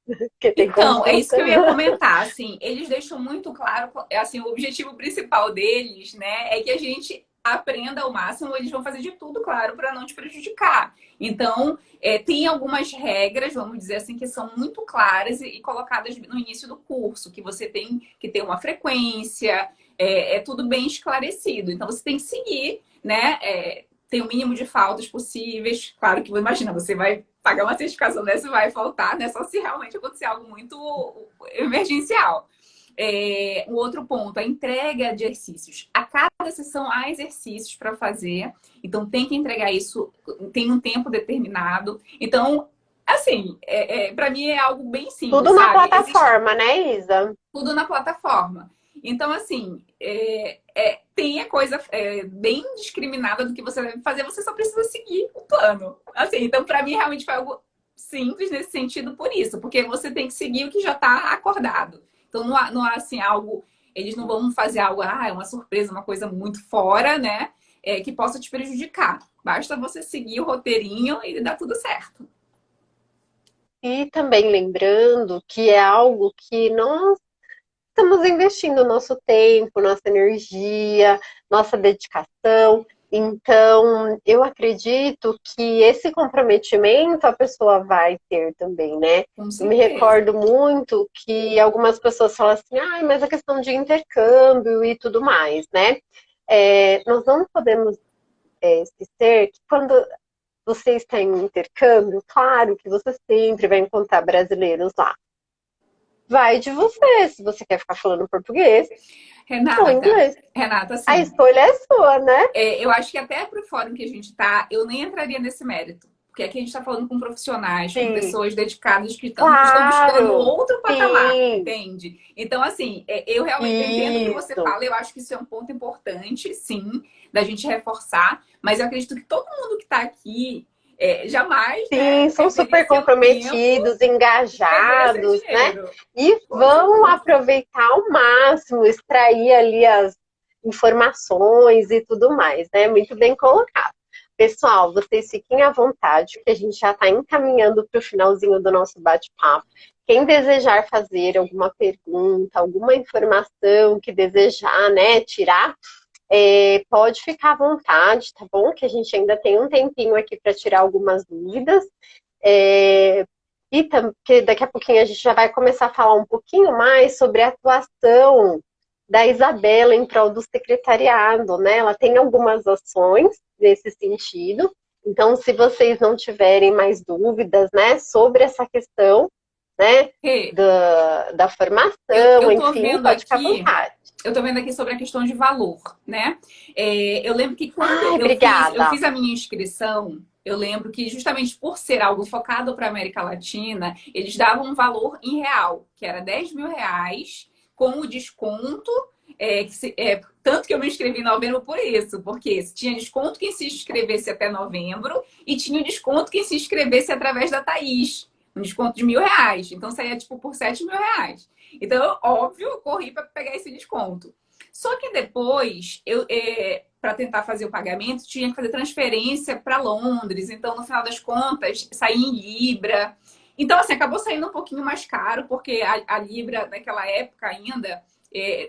Porque tem então, é isso consulta. que eu ia comentar, assim, eles deixam muito claro, assim, o objetivo principal deles, né, é que a gente aprenda ao máximo, eles vão fazer de tudo, claro, para não te prejudicar. Então, tem algumas regras, vamos dizer assim, que são muito claras e colocadas no início do curso, que você tem que ter uma frequência, tudo bem esclarecido. Então, você tem que seguir, né, tem o mínimo de faltas possíveis. Claro que, imagina, você vai pagar uma certificação dessa e vai faltar, né? Só se realmente acontecer algo muito emergencial. Um outro ponto, a entrega de exercícios. A cada sessão há exercícios para fazer, então tem que entregar isso, tem um tempo determinado. Então, assim, para mim é algo bem simples, Tudo na sabe? Existe plataforma, né, Isa? tudo na plataforma. Então, assim, tem a coisa bem discriminada do que você deve fazer, você só precisa seguir o plano. Assim, então, para mim, realmente foi algo simples nesse sentido por isso, porque você tem que seguir o que já está acordado. Então, não há assim, algo. Eles não vão fazer algo, é uma surpresa, uma coisa muito fora, né? Que possa te prejudicar. Basta você seguir o roteirinho e dá tudo certo. E também lembrando que é algo que nós estamos investindo nosso tempo, nossa energia, nossa dedicação. Então, eu acredito que esse comprometimento a pessoa vai ter também, né? Com Eu me certeza. recordo muito que algumas pessoas falam assim, mas a questão de intercâmbio e tudo mais, né? Nós não podemos esquecer que quando você está em um intercâmbio, claro que você sempre vai encontrar brasileiros lá. Vai de você, se você quer ficar falando português ou Renata, inglês. Renata, A assim, escolha é sua, né? eu acho que até pro fórum que a gente tá, eu nem entraria nesse mérito. Porque aqui a gente está falando com profissionais, com Sim, pessoas dedicadas que estão buscando claro. outro patamar, Sim, entende? Então, assim, eu realmente eu entendo o que você isso. fala, eu acho que isso é um ponto importante, sim, da gente reforçar, mas eu acredito que todo mundo que está aqui jamais, né, Sim, são perderia super seu tempo comprometidos, e perderia seu engajados, né? dinheiro. E Com vão certeza. aproveitar ao máximo, extrair ali as informações e tudo mais, né? Muito bem colocado. Pessoal, vocês fiquem à vontade, que a gente já está encaminhando para o finalzinho do nosso bate-papo. Quem desejar fazer alguma pergunta, alguma informação que desejar, né, tirar, pode ficar à vontade, tá bom? Que a gente ainda tem um tempinho aqui para tirar algumas dúvidas. É, que daqui a pouquinho a gente já vai começar a falar um pouquinho mais sobre a atuação da Isabela em prol do secretariado, né? Ela tem algumas ações nesse sentido. Então, se vocês não tiverem mais dúvidas, né, sobre essa questão, né, Rê, da eu, formação, eu tô enfim, vendo pode ficar à aqui vontade. eu tô vendo aqui sobre a questão de valor, né? Eu lembro que quando Ai, eu obrigada. fiz a minha inscrição, eu lembro que justamente por ser algo focado para a América Latina, eles davam um valor em real, que era R$ 10.000, com o desconto. Tanto que eu me inscrevi em novembro por isso, porque tinha desconto quem se inscrevesse até novembro e tinha o desconto quem se inscrevesse através da Thaís, um desconto de R$ 1.000. Então saía tipo por R$ 7.000. Então, óbvio, eu corri para pegar esse desconto. Só que depois, para tentar fazer o pagamento, tinha que fazer transferência para Londres. Então, no final das contas, saía em Libra. Então, assim, acabou saindo um pouquinho mais caro, porque a Libra, naquela época ainda,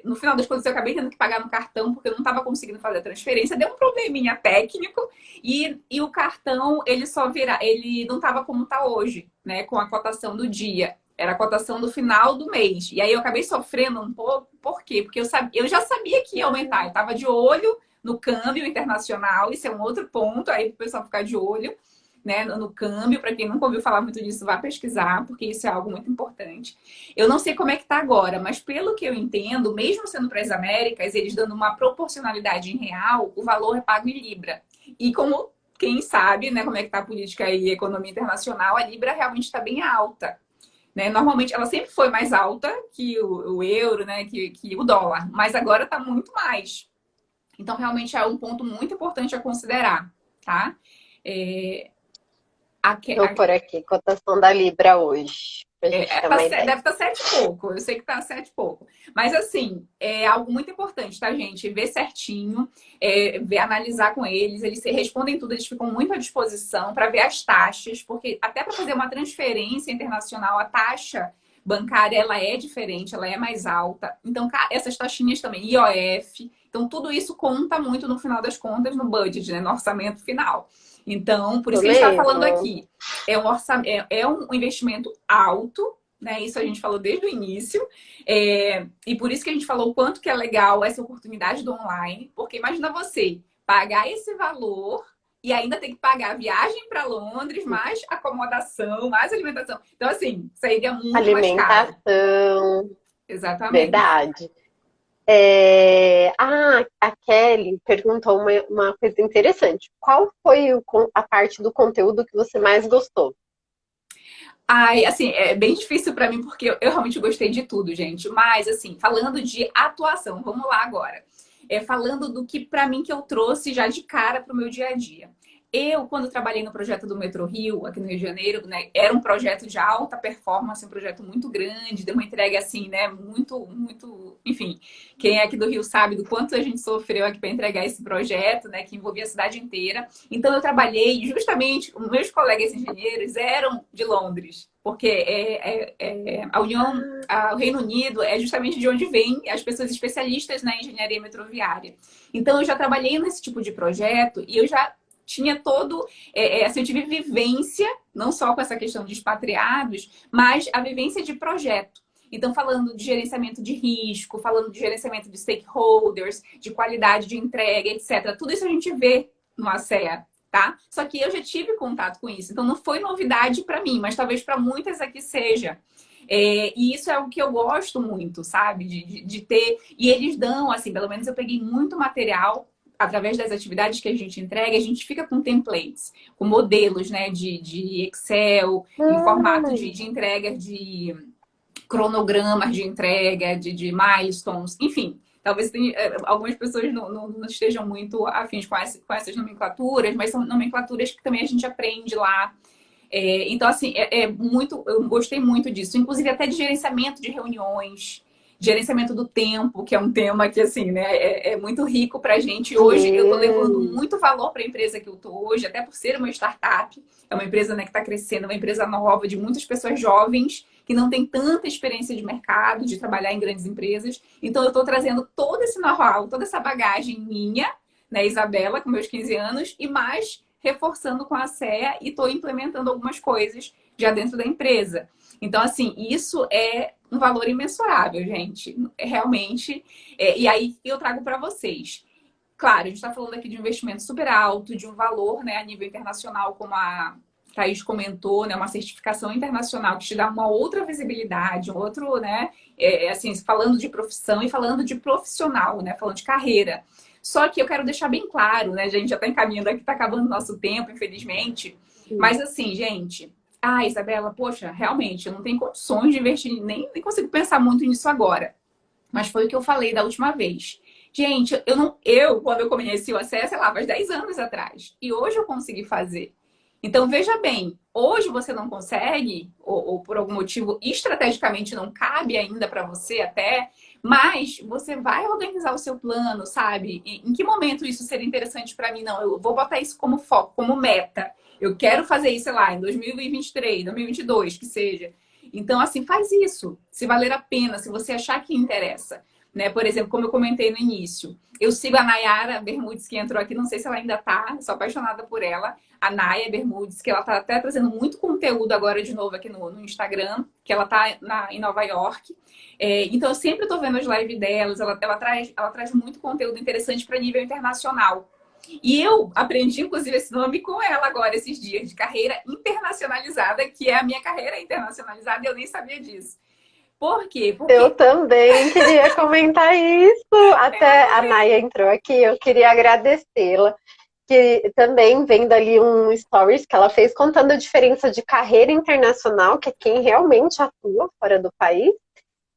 no final das contas, eu acabei tendo que pagar no cartão, porque eu não estava conseguindo fazer a transferência. Deu um probleminha técnico e o cartão, ele não estava como está hoje, né? Com a cotação do dia. Era a cotação do final do mês. E aí eu acabei sofrendo um pouco. Por quê? Porque eu já sabia que ia aumentar. Eu estava de olho no câmbio internacional. Isso é um outro ponto aí para o pessoal ficar de olho, né, no câmbio. Para quem nunca ouviu falar muito disso, vá pesquisar, porque isso é algo muito importante. Eu não sei como é que está agora, mas pelo que eu entendo, mesmo sendo para as Américas, eles dando uma proporcionalidade em real, o valor é pago em Libra. E como quem sabe, né, como é que está a política e a economia internacional, a Libra realmente está bem alta. Né? Normalmente ela sempre foi mais alta que o euro, né? Que o dólar, mas agora está muito mais. Então, realmente é um ponto muito importante a considerar, tá? É, a, Vou por aqui, cotação da Libra hoje, para a gente ter uma ideia. deve estar sete e pouco. Eu sei que está sete e pouco. Mas, assim, é algo muito importante, tá, gente? Ver certinho, analisar com eles. Eles respondem tudo, eles ficam muito à disposição para ver as taxas, porque até para fazer uma transferência internacional, a taxa bancária ela é diferente, ela é mais alta. Então, essas taxinhas também, IOF. Então, tudo isso conta muito no final das contas no budget, né? No orçamento final. Então, por isso Isso que a gente está falando mesmo. aqui. É um investimento alto, né? Isso a gente falou desde o início. E por isso que a gente falou o quanto que é legal essa oportunidade do online. Porque imagina você pagar esse valor e ainda tem que pagar a viagem para Londres, mais acomodação, mais alimentação. Então, assim, sairia muito mais caro. Alimentação, Exatamente. verdade. A Kelly perguntou uma coisa interessante. Qual foi a parte do conteúdo que você mais gostou? Ai, assim, é bem difícil para mim porque eu realmente gostei de tudo, gente. Mas, assim, falando de atuação, vamos lá agora. Falando do que para mim que eu trouxe já de cara para o meu dia a dia. Eu, quando trabalhei no projeto do Metro Rio, aqui no Rio de Janeiro, né, era um projeto de alta performance, um projeto muito grande, deu uma entrega assim, né, muito, muito, enfim, quem é aqui do Rio sabe do quanto a gente sofreu aqui para entregar esse projeto, né, que envolvia a cidade inteira. Então eu trabalhei, justamente, os meus colegas engenheiros eram de Londres, porque o Reino Unido é justamente de onde vêm as pessoas especialistas na engenharia metroviária. Então eu já trabalhei nesse tipo de projeto e eu já tinha assim, eu tive vivência, não só com essa questão de expatriados, mas a vivência de projeto. Então, falando de gerenciamento de risco, falando de gerenciamento de stakeholders, de qualidade de entrega, etc. Tudo isso a gente vê no ACEA, tá? Só que eu já tive contato com isso, então não foi novidade para mim, mas talvez para muitas aqui seja. E isso é o que eu gosto muito, sabe? De ter. E eles dão, assim, pelo menos eu peguei muito material através das atividades que a gente entrega, a gente fica com templates, com modelos, né, de Excel, em formato de entrega de cronogramas de entrega, de milestones, enfim. Talvez algumas pessoas não estejam muito afins com essas nomenclaturas, mas são nomenclaturas que também a gente aprende lá. Então, assim, eu gostei muito disso. Inclusive, até de gerenciamento de reuniões, gerenciamento do tempo, que é um tema que, assim, né, é muito rico pra gente. Hoje, eu tô levando muito valor para a empresa que eu tô hoje, até por ser uma startup. É uma empresa, né, que está crescendo, uma empresa nova, de muitas pessoas jovens, que não tem tanta experiência de mercado, de trabalhar em grandes empresas. Então, eu estou trazendo todo esse know-how, toda essa bagagem minha, né, Isabela, com meus 15 anos, e mais reforçando com a CEA e estou implementando algumas coisas já dentro da empresa. Então, assim, isso é um valor imensurável, gente. Realmente. E aí eu trago para vocês. Claro, a gente está falando aqui de um investimento super alto, de um valor, né, a nível internacional, como a Thaís comentou, né, uma certificação internacional que te dá uma outra visibilidade, um outro, né, assim, falando de profissão e falando de profissional, né, falando de carreira. Só que eu quero deixar bem claro, né, a gente já está encaminhando aqui, está acabando o nosso tempo, infelizmente. Mas assim, gente, Isabela, poxa, realmente, eu não tenho condições de investir, nem consigo pensar muito nisso agora. Mas foi o que eu falei da última vez. Gente, quando eu conheci o Acesso, sei lá, faz 10 anos atrás. E hoje eu consegui fazer. Então, veja bem, hoje você não consegue, ou por algum motivo estrategicamente não cabe ainda para você até, mas você vai organizar o seu plano, sabe? Em que momento isso seria interessante para mim? Não, eu vou botar isso como foco, como meta. Eu quero fazer isso, sei lá, em 2023, 2022, que seja. Então, assim, faz isso. Se valer a pena, se você achar que interessa. Né? Por exemplo, como eu comentei no início, eu sigo a Nayara Bermudes, que entrou aqui, não sei se ela ainda tá, sou apaixonada por ela. A Naya Bermudes, que ela tá até trazendo muito conteúdo agora de novo aqui no Instagram, que ela tá em Nova York. Então, eu sempre tô vendo as lives delas, ela traz muito conteúdo interessante para nível internacional. E eu aprendi, inclusive, esse nome com ela agora, esses dias, de carreira internacionalizada, que é a minha carreira internacionalizada, e eu nem sabia disso. Por quê? Porque Eu também queria comentar isso. Até a Naya entrou aqui, eu queria agradecê-la. Que também vendo ali um stories que ela fez contando a diferença de carreira internacional, que é quem realmente atua fora do país,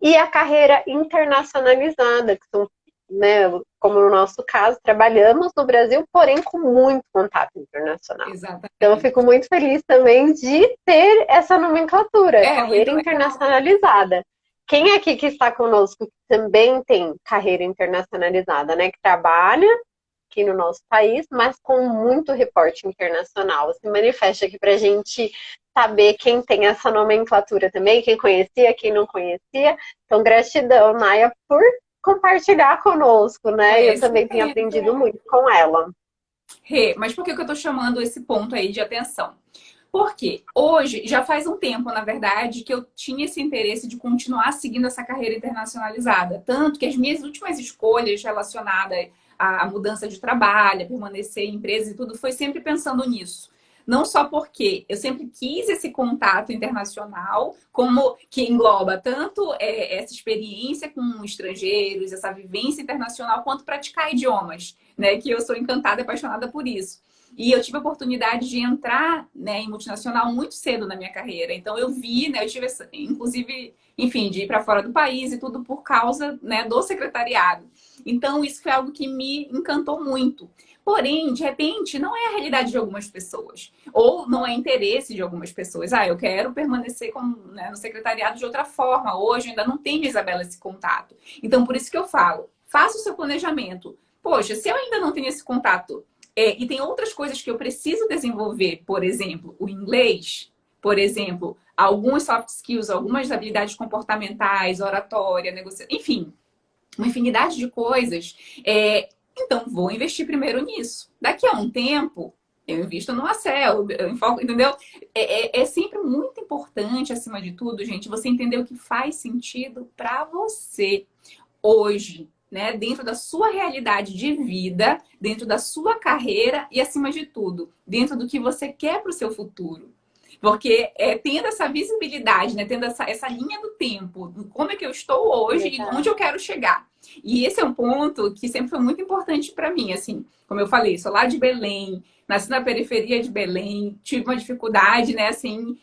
e a carreira internacionalizada, que são, né, como no nosso caso, trabalhamos no Brasil, porém com muito contato internacional. Exatamente. Então eu fico muito feliz também de ter essa nomenclatura, carreira internacionalizada. Quem aqui que está conosco que também tem carreira internacionalizada, né, que trabalha aqui no nosso país, mas com muito reporte internacional. Se manifesta aqui para a gente saber quem tem essa nomenclatura também, quem conhecia, quem não conhecia. Então, gratidão, Naya, por compartilhar conosco, né? Eu também tenho aprendido muito com ela. Mas por que eu estou chamando esse ponto aí de atenção? Porque hoje, já faz um tempo, na verdade, que eu tinha esse interesse de continuar seguindo essa carreira internacionalizada. Tanto que as minhas últimas escolhas relacionadas à mudança de trabalho, a permanecer em empresas e tudo, foi sempre pensando nisso. Não só porque eu sempre quis esse contato internacional, como que engloba tanto essa experiência com estrangeiros, essa vivência internacional, quanto praticar idiomas, né? Que eu sou encantada e apaixonada por isso. E eu tive a oportunidade de entrar, né, em multinacional muito cedo na minha carreira. Então eu vi, né, eu tive, inclusive, enfim, de ir para fora do país e tudo por causa, né, do secretariado. Então isso foi algo que me encantou muito. Porém, de repente, não é a realidade de algumas pessoas. Ou não é interesse de algumas pessoas. Eu quero permanecer né, no secretariado de outra forma. Hoje eu ainda não tenho, Isabela, esse contato. Então, por isso que eu falo, faça o seu planejamento. Poxa, se eu ainda não tenho esse contato e tem outras coisas que eu preciso desenvolver, por exemplo, o inglês, por exemplo, alguns soft skills, algumas habilidades comportamentais, oratória, negociação, enfim, uma infinidade de coisas. Então, vou investir primeiro nisso. Daqui a um tempo, eu invisto no ACEL, eu enfoco, entendeu? É sempre muito importante, acima de tudo, gente, você entender o que faz sentido para você hoje, né? Dentro da sua realidade de vida, dentro da sua carreira e, acima de tudo, dentro do que você quer para o seu futuro. Porque tendo essa visibilidade, né? Tendo essa linha do tempo, como é que eu estou hoje e onde eu quero chegar. E esse é um ponto que sempre foi muito importante para mim, assim, como eu falei, sou lá de Belém, nasci na periferia de Belém, tive uma dificuldade, né, assim,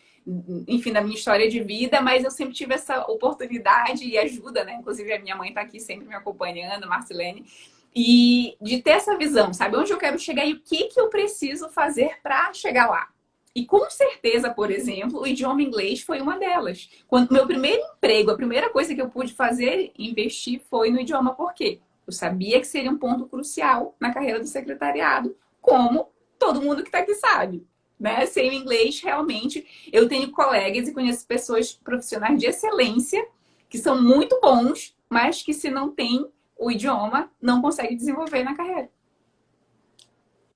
enfim, na minha história de vida, mas eu sempre tive essa oportunidade e ajuda, né? Inclusive a minha mãe está aqui sempre me acompanhando, Marcelene, e de ter essa visão, sabe? Onde eu quero chegar e o que que eu preciso fazer para chegar lá. E com certeza, por exemplo, o idioma inglês foi uma delas. Quando meu primeiro emprego, a primeira coisa que eu pude fazer, investir, foi no idioma. Por quê? Eu sabia que seria um ponto crucial na carreira do secretariado, como todo mundo que está aqui sabe. Né? Sem o inglês, realmente, eu tenho colegas e conheço pessoas profissionais de excelência que são muito bons, mas que se não tem o idioma, não consegue desenvolver na carreira.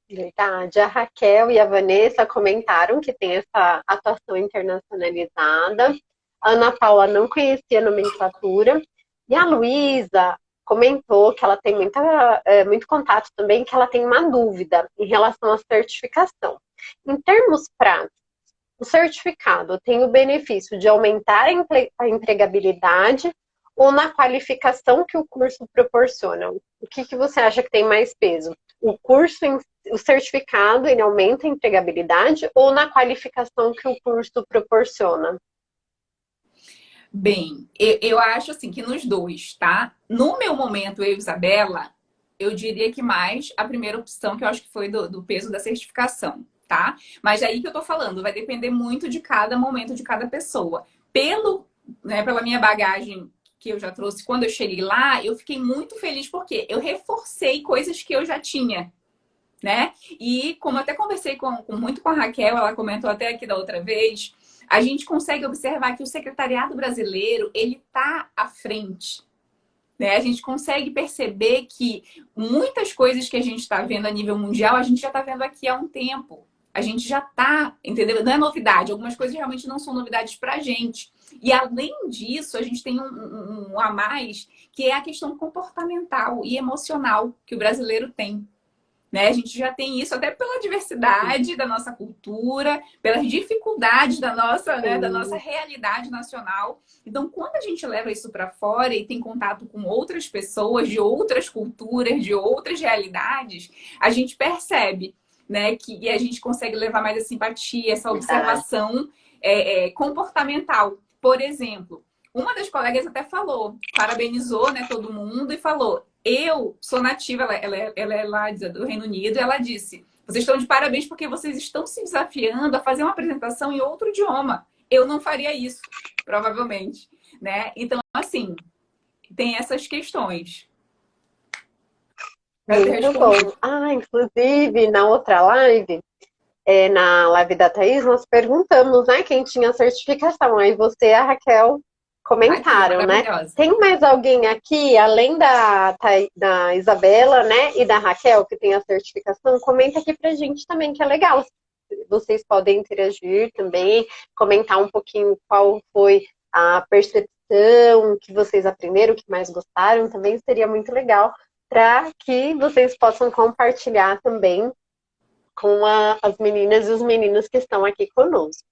Verdade. A Raquel e a Vanessa comentaram que tem essa atuação internacionalizada. A Ana Paula não conhecia a nomenclatura. E a Luísa comentou que ela tem muito contato também, que ela tem uma dúvida em relação à certificação. Em termos práticos, o certificado tem o benefício de aumentar a empregabilidade ou na qualificação que o curso proporciona? O que você acha que tem mais peso? O certificado, ele aumenta a empregabilidade ou na qualificação que o curso proporciona? Bem, eu acho assim que nos dois, tá? No meu momento, eu e Isabela, eu diria que mais a primeira opção, que eu acho que foi do peso da certificação, tá? Mas aí que eu tô falando, vai depender muito de cada momento, de cada pessoa. Pela minha bagagem que eu já trouxe quando eu cheguei lá, eu fiquei muito feliz porque eu reforcei coisas que eu já tinha, né? E como eu até conversei muito com a Raquel, ela comentou até aqui da outra vez, a gente consegue observar que o secretariado brasileiro, ele tá à frente, né? A gente consegue perceber que muitas coisas que a gente está vendo a nível mundial, a gente já está vendo aqui há um tempo. A gente já está, entendeu? Não é novidade. Algumas coisas realmente não são novidades para a gente. E além disso, a gente tem um a mais, que é a questão comportamental e emocional que o brasileiro tem. Né? A gente já tem isso até pela diversidade da nossa cultura, pelas dificuldades né, da nossa realidade nacional. Então, quando a gente leva isso para fora e tem contato com outras pessoas de outras culturas, de outras realidades, a gente percebe, né, que a gente consegue levar mais a simpatia, essa observação comportamental. Por exemplo, uma das colegas até falou, parabenizou, né, todo mundo e falou: eu sou nativa, ela é lá do Reino Unido, e ela disse: vocês estão de parabéns porque vocês estão se desafiando a fazer uma apresentação em outro idioma. Eu não faria isso, provavelmente, né? Então, assim, tem essas questões. Muito bom. Inclusive, na outra live, na live da Thaís, nós perguntamos, né, quem tinha certificação. Aí você e a Raquel comentaram, aqui, né? Tem mais alguém aqui, além da Isabela, né, e da Raquel, que tem a certificação? Comenta aqui pra gente também, que é legal. Vocês podem interagir também, comentar um pouquinho qual foi a percepção que vocês aprenderam, o que mais gostaram, também seria muito legal, para que vocês possam compartilhar também com as meninas e os meninos que estão aqui conosco.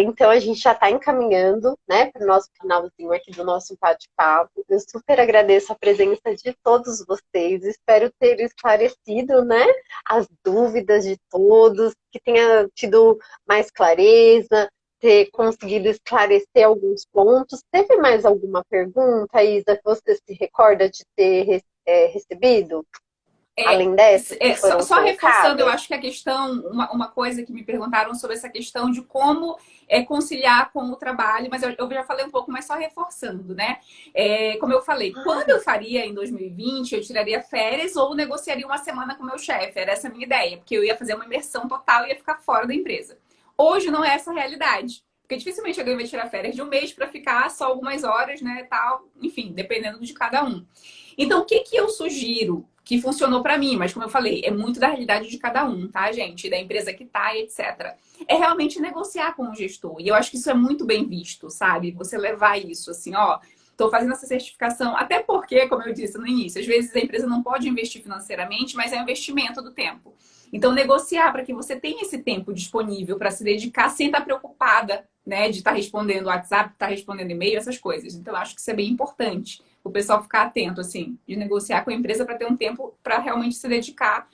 Então, a gente já está encaminhando, né, para o nosso finalzinho aqui do nosso bate-papo. Eu super agradeço a presença de todos vocês. Espero ter esclarecido, né, as dúvidas de todos, que tenha tido mais clareza, ter conseguido esclarecer alguns pontos. Teve mais alguma pergunta, Isa, que você se recorda de ter recebido? Além dessa, só reforçando, eu acho que a questão, uma coisa que me perguntaram sobre essa questão de como conciliar com o trabalho, mas eu já falei um pouco, mas só reforçando, né? Como eu falei, quando eu faria em 2020, eu tiraria férias ou negociaria uma semana com o meu chefe, era essa a minha ideia, porque eu ia fazer uma imersão total e ia ficar fora da empresa. Hoje não é essa a realidade. Porque dificilmente alguém vai tirar férias de um mês para ficar só algumas horas, né, tal, enfim, dependendo de cada um. Então, o que eu sugiro que funcionou para mim, mas como eu falei, é muito da realidade de cada um, tá, gente? Da empresa que tá, etc. É realmente negociar com o gestor. E eu acho que isso é muito bem visto, sabe? Você levar isso assim, ó, tô fazendo essa certificação, até porque, como eu disse no início, às vezes a empresa não pode investir financeiramente, mas é um investimento do tempo. Então, negociar para que você tenha esse tempo disponível para se dedicar sem estar preocupada, né, de estar respondendo WhatsApp, estar respondendo e-mail, essas coisas. Então, eu acho que isso é bem importante o pessoal ficar atento, assim, de negociar com a empresa para ter um tempo para realmente se dedicar.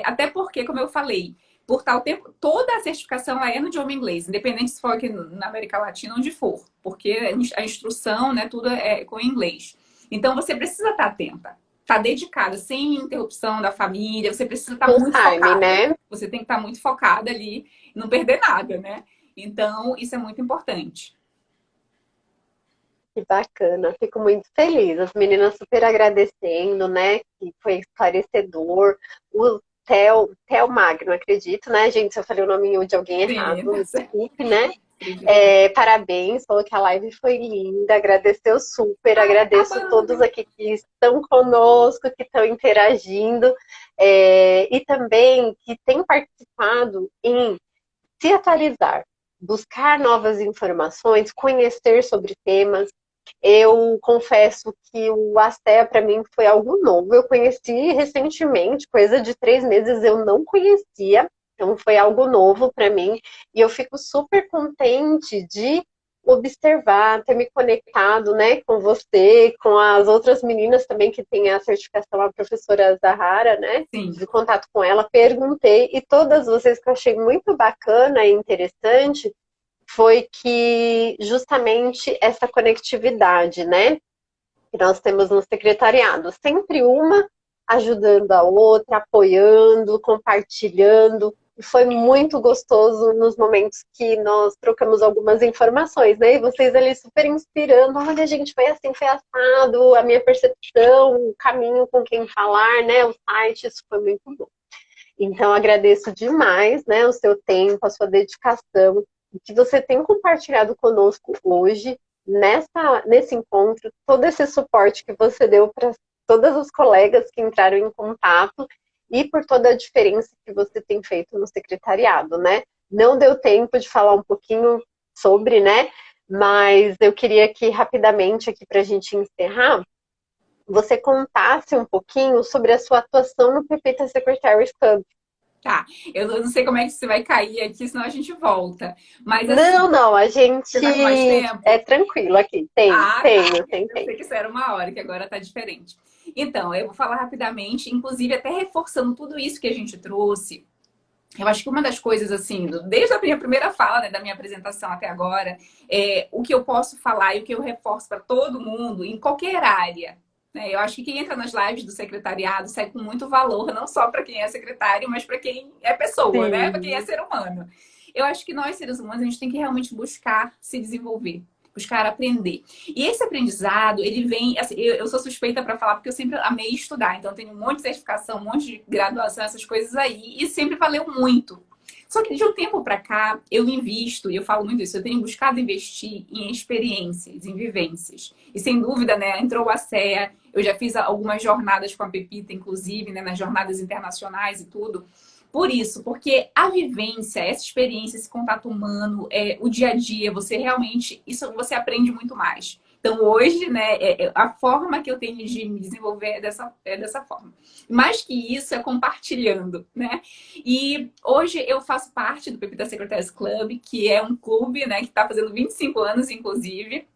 Até porque, como eu falei, por tal tempo, toda a certificação é no idioma inglês, independente se for aqui na América Latina, onde for, porque a instrução, né, tudo é com inglês. Então, você precisa estar atenta, estar dedicada, sem interrupção da família, você precisa estar Full muito time, focada. né? Você tem que estar muito focada ali, não perder nada, né? Então, isso é muito importante. Que bacana, fico muito feliz. As meninas super agradecendo, né? Que foi esclarecedor. O Theo Magno, acredito, né, gente? Se eu falei o nome de alguém Sim, errado, tá me certo. desculpe, né? Parabéns, falou que a live foi linda, agradeceu super, Ai, agradeço todos acabando. aqui que estão conosco, que estão interagindo, e também que têm participado em se atualizar, buscar novas informações, conhecer sobre temas. Eu confesso que o Astea para mim foi algo novo. Eu conheci recentemente, coisa de 3 meses eu não conhecia, então foi algo novo para mim e eu fico super contente de observar, ter me conectado, né, com você, com as outras meninas também que têm a certificação, a professora Zahara, né, Sim, de contato com ela, perguntei e todas vocês que eu achei muito bacana e interessante foi que justamente essa conectividade, né, que nós temos no secretariado, sempre uma ajudando a outra, apoiando, compartilhando. E foi muito gostoso nos momentos que nós trocamos algumas informações, né? E vocês ali super inspirando, olha, gente, foi assim, foi assado, a minha percepção, o caminho com quem falar, né? O site, isso foi muito bom. Então, agradeço demais, né, o seu tempo, a sua dedicação, o que você tem compartilhado conosco hoje, nesse encontro, todo esse suporte que você deu para todas os colegas que entraram em contato e por toda a diferença que você tem feito no secretariado, né? Não deu tempo de falar um pouquinho sobre, né? Mas eu queria que rapidamente aqui para a gente encerrar, você contasse um pouquinho sobre a sua atuação no Pepita Secretaries Club. tá. Eu não sei como é que você vai cair aqui, senão a gente volta. Mas Não, assim, não, a você gente tá com mais é tempo? tranquilo aqui. Tem, Ah, tá. tenho, tem Eu sei tempo. que isso era uma hora, que agora tá diferente. Então, eu vou falar rapidamente, inclusive até reforçando tudo isso que a gente trouxe. Eu acho que uma das coisas, assim, desde a minha primeira fala, né, da minha apresentação até agora, o que eu posso falar e o que eu reforço para todo mundo, em qualquer área, né? Eu acho que quem entra nas lives do secretariado sai com muito valor, não só para quem é secretário, mas para quem é pessoa, né? Para quem é Sim, ser humano. Eu acho que nós, seres humanos, a gente tem que realmente buscar se desenvolver. Buscar aprender. E esse aprendizado, ele vem. Assim, eu sou suspeita para falar, porque eu sempre amei estudar. Então, tenho um monte de certificação, um monte de graduação, essas coisas aí. E sempre valeu muito. Só que de um tempo para cá, eu invisto, e eu falo muito isso, eu tenho buscado investir em experiências, em vivências. E sem dúvida, né, entrou a CEA, eu já fiz algumas jornadas com a Pepita, inclusive, né, nas jornadas internacionais e tudo. Por isso, porque a vivência, essa experiência, esse contato humano, o dia a dia, você realmente, isso você aprende muito mais. Então, hoje, né, a forma que eu tenho de me desenvolver é dessa forma. Mais que isso, é compartilhando, né? E hoje eu faço parte do Pepita Secretaries Club, que é um clube, né, que está fazendo 25 anos, inclusive.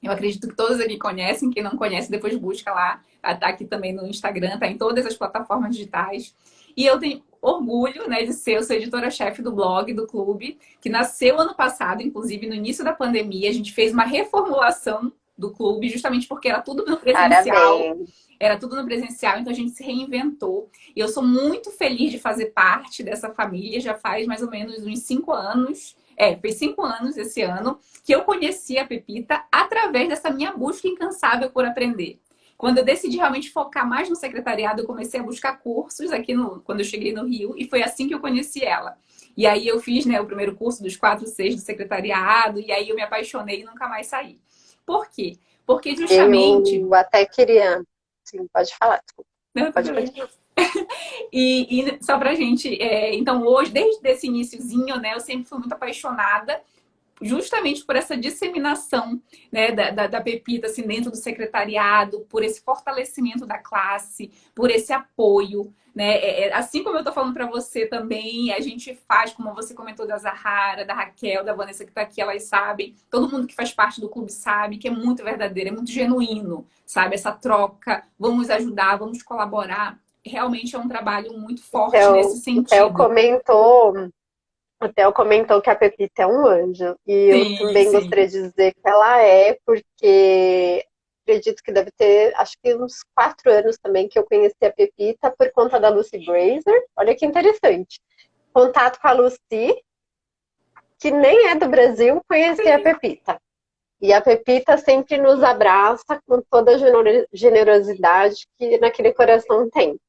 Eu acredito que todos aqui conhecem. Quem não conhece, depois busca lá. Tá aqui também no Instagram, tá em todas as plataformas digitais. E eu tenho orgulho, né, de ser, eu sou editora-chefe do blog do clube, que nasceu ano passado, inclusive no início da pandemia. A gente fez uma reformulação do clube, justamente porque era tudo no presencial. parabéns. Era tudo no presencial, então a gente se reinventou. E eu sou muito feliz de fazer parte dessa família, já faz mais ou menos uns 5 anos. Fez 5 anos esse ano que eu conheci a Pepita através dessa minha busca incansável por aprender. Quando eu decidi realmente focar mais no secretariado, eu comecei a buscar cursos aqui quando eu cheguei no Rio, e foi assim que eu conheci ela. E aí eu fiz, né, o primeiro curso dos 4 Cs do secretariado, e aí eu me apaixonei e nunca mais saí. Por quê? Porque justamente. Eu até queria. Sim, pode falar, desculpa. Não, tudo Pode bem. continuar. E só pra gente, então hoje, desde esse iniciozinho, né, eu sempre fui muito apaixonada justamente por essa disseminação, né, da Pepita assim, dentro do secretariado, por esse fortalecimento da classe, por esse apoio. Né? Assim como eu estou falando para você também, a gente faz, como você comentou da Zahara, da Raquel, da Vanessa que está aqui, elas sabem, todo mundo que faz parte do clube sabe que é muito verdadeiro, é muito genuíno, sabe? Essa troca, vamos ajudar, vamos colaborar. Realmente é um trabalho muito forte nesse O Theo sentido. comentou que a Pepita é um anjo. E eu Sim, também sim. gostaria de dizer que ela é, porque acredito que deve ter, acho que uns 4 anos também que eu conheci a Pepita por conta da Lucy Grazer. Olha que interessante. Contato com a Lucy, que nem é do Brasil, conheci a Pepita. E a Pepita sempre nos abraça com toda a generosidade que naquele coração tem.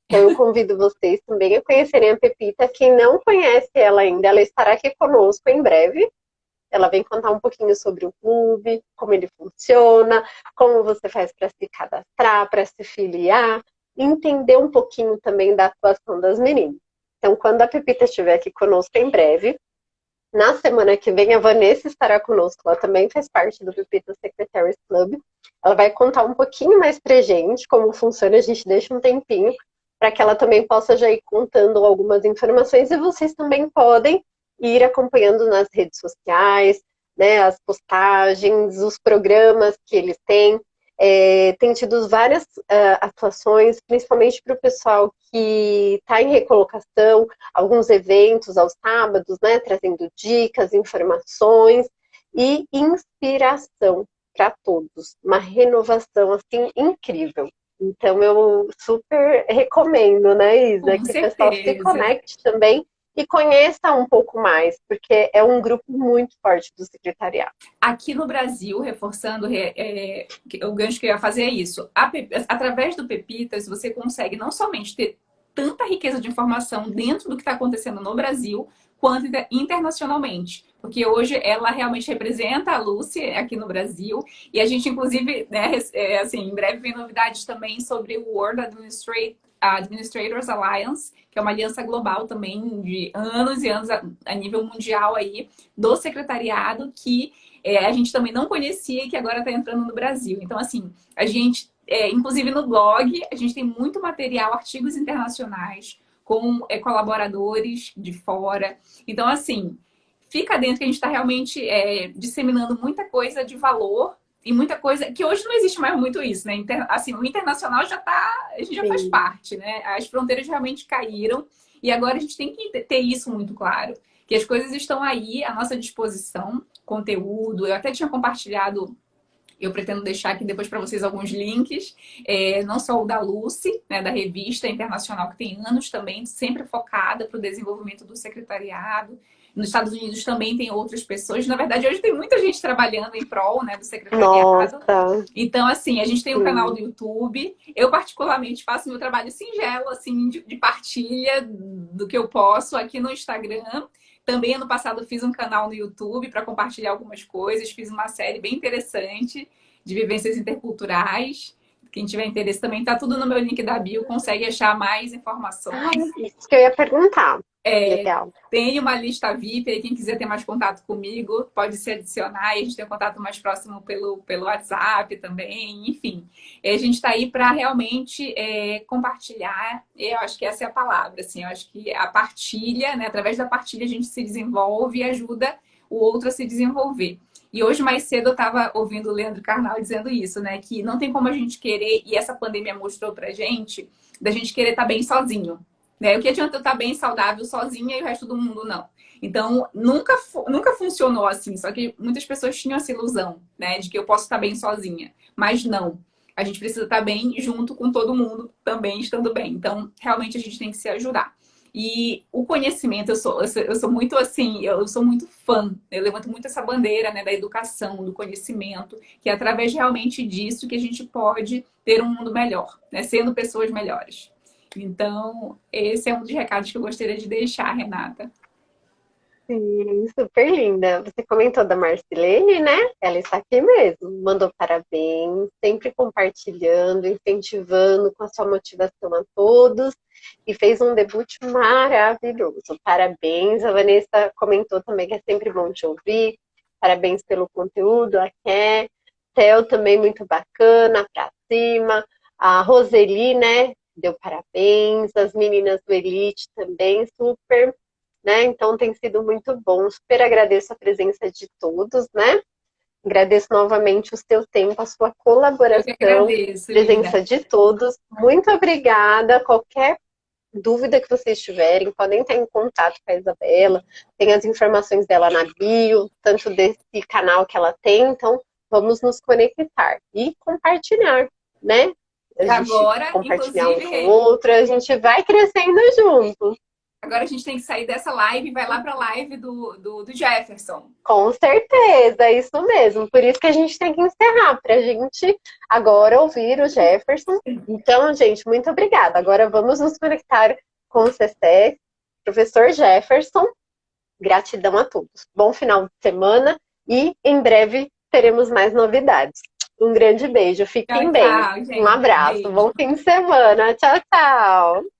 Então eu convido vocês também a conhecerem a Pepita. Quem não conhece ela ainda, ela estará aqui conosco em breve. Ela vem contar um pouquinho sobre o clube, como ele funciona, como você faz para se cadastrar, para se filiar, entender um pouquinho também da atuação das meninas. Então, quando a Pepita estiver aqui conosco em breve, na semana que vem, a Vanessa estará conosco. Ela também faz parte do Pepita Secretaries Club. Ela vai contar um pouquinho mais pra gente como funciona. A gente deixa um tempinho para que ela também possa já ir contando algumas informações. E vocês também podem ir acompanhando nas redes sociais, né, as postagens, os programas que eles têm. Tem tido várias atuações, principalmente para o pessoal que está em recolocação, alguns eventos aos sábados, né, trazendo dicas, informações e inspiração para todos. Uma renovação assim incrível. Então eu super recomendo, né, Isa, Com que o pessoal se certeza. conecte também e conheça um pouco mais, porque é um grupo muito forte do secretariado. Aqui no Brasil, reforçando o gancho que eu ia fazer é isso. Através do Pepitas, você consegue não somente ter tanta riqueza de informação dentro do que está acontecendo no Brasil, quanto internacionalmente. Porque hoje ela realmente representa a Lucy aqui no Brasil. E a gente, inclusive, né, assim, em breve vem novidades também sobre o World Administrators Alliance, que é uma aliança global também de anos e anos a nível mundial aí, do secretariado, que a gente também não conhecia e que agora está entrando no Brasil. Então, assim, a gente, inclusive no blog, a gente tem muito material, artigos internacionais com colaboradores de fora. Então, assim, fica dentro que a gente está realmente disseminando muita coisa de valor e muita coisa que hoje não existe mais muito isso, né? Assim, o internacional já tá, a gente já faz Sim. parte, né? As fronteiras realmente caíram e agora a gente tem que ter isso muito claro, que as coisas estão aí à nossa disposição, conteúdo. Eu até tinha compartilhado, eu pretendo deixar aqui depois para vocês alguns links, não só o da Lucy, né, da revista internacional, que tem anos também, sempre focada para o desenvolvimento do secretariado. Nos Estados Unidos também tem outras pessoas. Na verdade, hoje tem muita gente trabalhando em prol, né, do secretariado. Nossa, Então, assim, a gente tem um canal sim. do YouTube. Eu, particularmente, faço meu trabalho singelo, assim, de partilha do que eu posso aqui no Instagram. Também, ano passado, fiz um canal no YouTube para compartilhar algumas coisas. Fiz uma série bem interessante de vivências interculturais. Quem tiver interesse também, tá tudo no meu link da bio. Consegue achar mais Ai, informações. isso que eu ia perguntar. Legal. Tem uma lista VIP, aí quem quiser ter mais contato comigo pode se adicionar e a gente tem um contato mais próximo pelo WhatsApp também, enfim. A gente está aí para realmente compartilhar, eu acho que essa é a palavra, assim, eu acho que a partilha, né, através da partilha a gente se desenvolve e ajuda o outro a se desenvolver. E hoje, mais cedo, eu estava ouvindo o Leandro Carnal dizendo isso, né? Que não tem como a gente querer, e essa pandemia mostrou pra gente, da gente querer estar bem sozinho. Né? O que adianta eu estar bem saudável sozinha e o resto do mundo não? Então, nunca funcionou assim. Só que muitas pessoas tinham essa ilusão, né? De que eu posso estar bem sozinha. Mas não. A gente precisa estar bem junto com todo mundo também estando bem. Então, realmente, a gente tem que se ajudar. E o conhecimento, eu sou muito assim, eu sou muito fã. Eu levanto muito essa bandeira, né, da educação, do conhecimento, que é através realmente disso que a gente pode ter um mundo melhor, né? Sendo pessoas melhores. Então, esse é um dos recados que eu gostaria de deixar, Renata. Sim, super linda. Você comentou da Marcilene, né? Ela está aqui mesmo. Mandou parabéns, sempre compartilhando, incentivando com a sua motivação a todos. E fez um debut maravilhoso. Parabéns. A Vanessa comentou também que é sempre bom te ouvir. parabéns pelo conteúdo, a Theo também muito bacana, pra cima, a Roseli, né, deu parabéns, as meninas do Elite também, super, né, então tem sido muito bom, super agradeço a presença de todos, né, agradeço novamente o seu tempo, a sua Eu que colaboração, agradeço, Lina. presença de todos, muito obrigada, qualquer dúvida que vocês tiverem, podem estar em contato com a Isabela, tem as informações dela na bio, tanto desse canal que ela tem, então vamos nos conectar e compartilhar, né? A gente Agora, compartilhar um inclusive, com o outro, a gente vai crescendo junto. agora a gente tem que sair dessa live e vai lá para a live do Jefferson. Com certeza, é isso mesmo. Por isso que a gente tem que encerrar, para a gente agora ouvir o Jefferson. Então, gente, muito obrigada. Agora vamos nos conectar com o CC, professor Jefferson. Gratidão a todos. Bom final de semana e em breve teremos mais novidades. Um grande beijo, Tchau, fiquem bem. tchau, Um gente. abraço, bom Beijo. fim de semana. Tchau, tchau.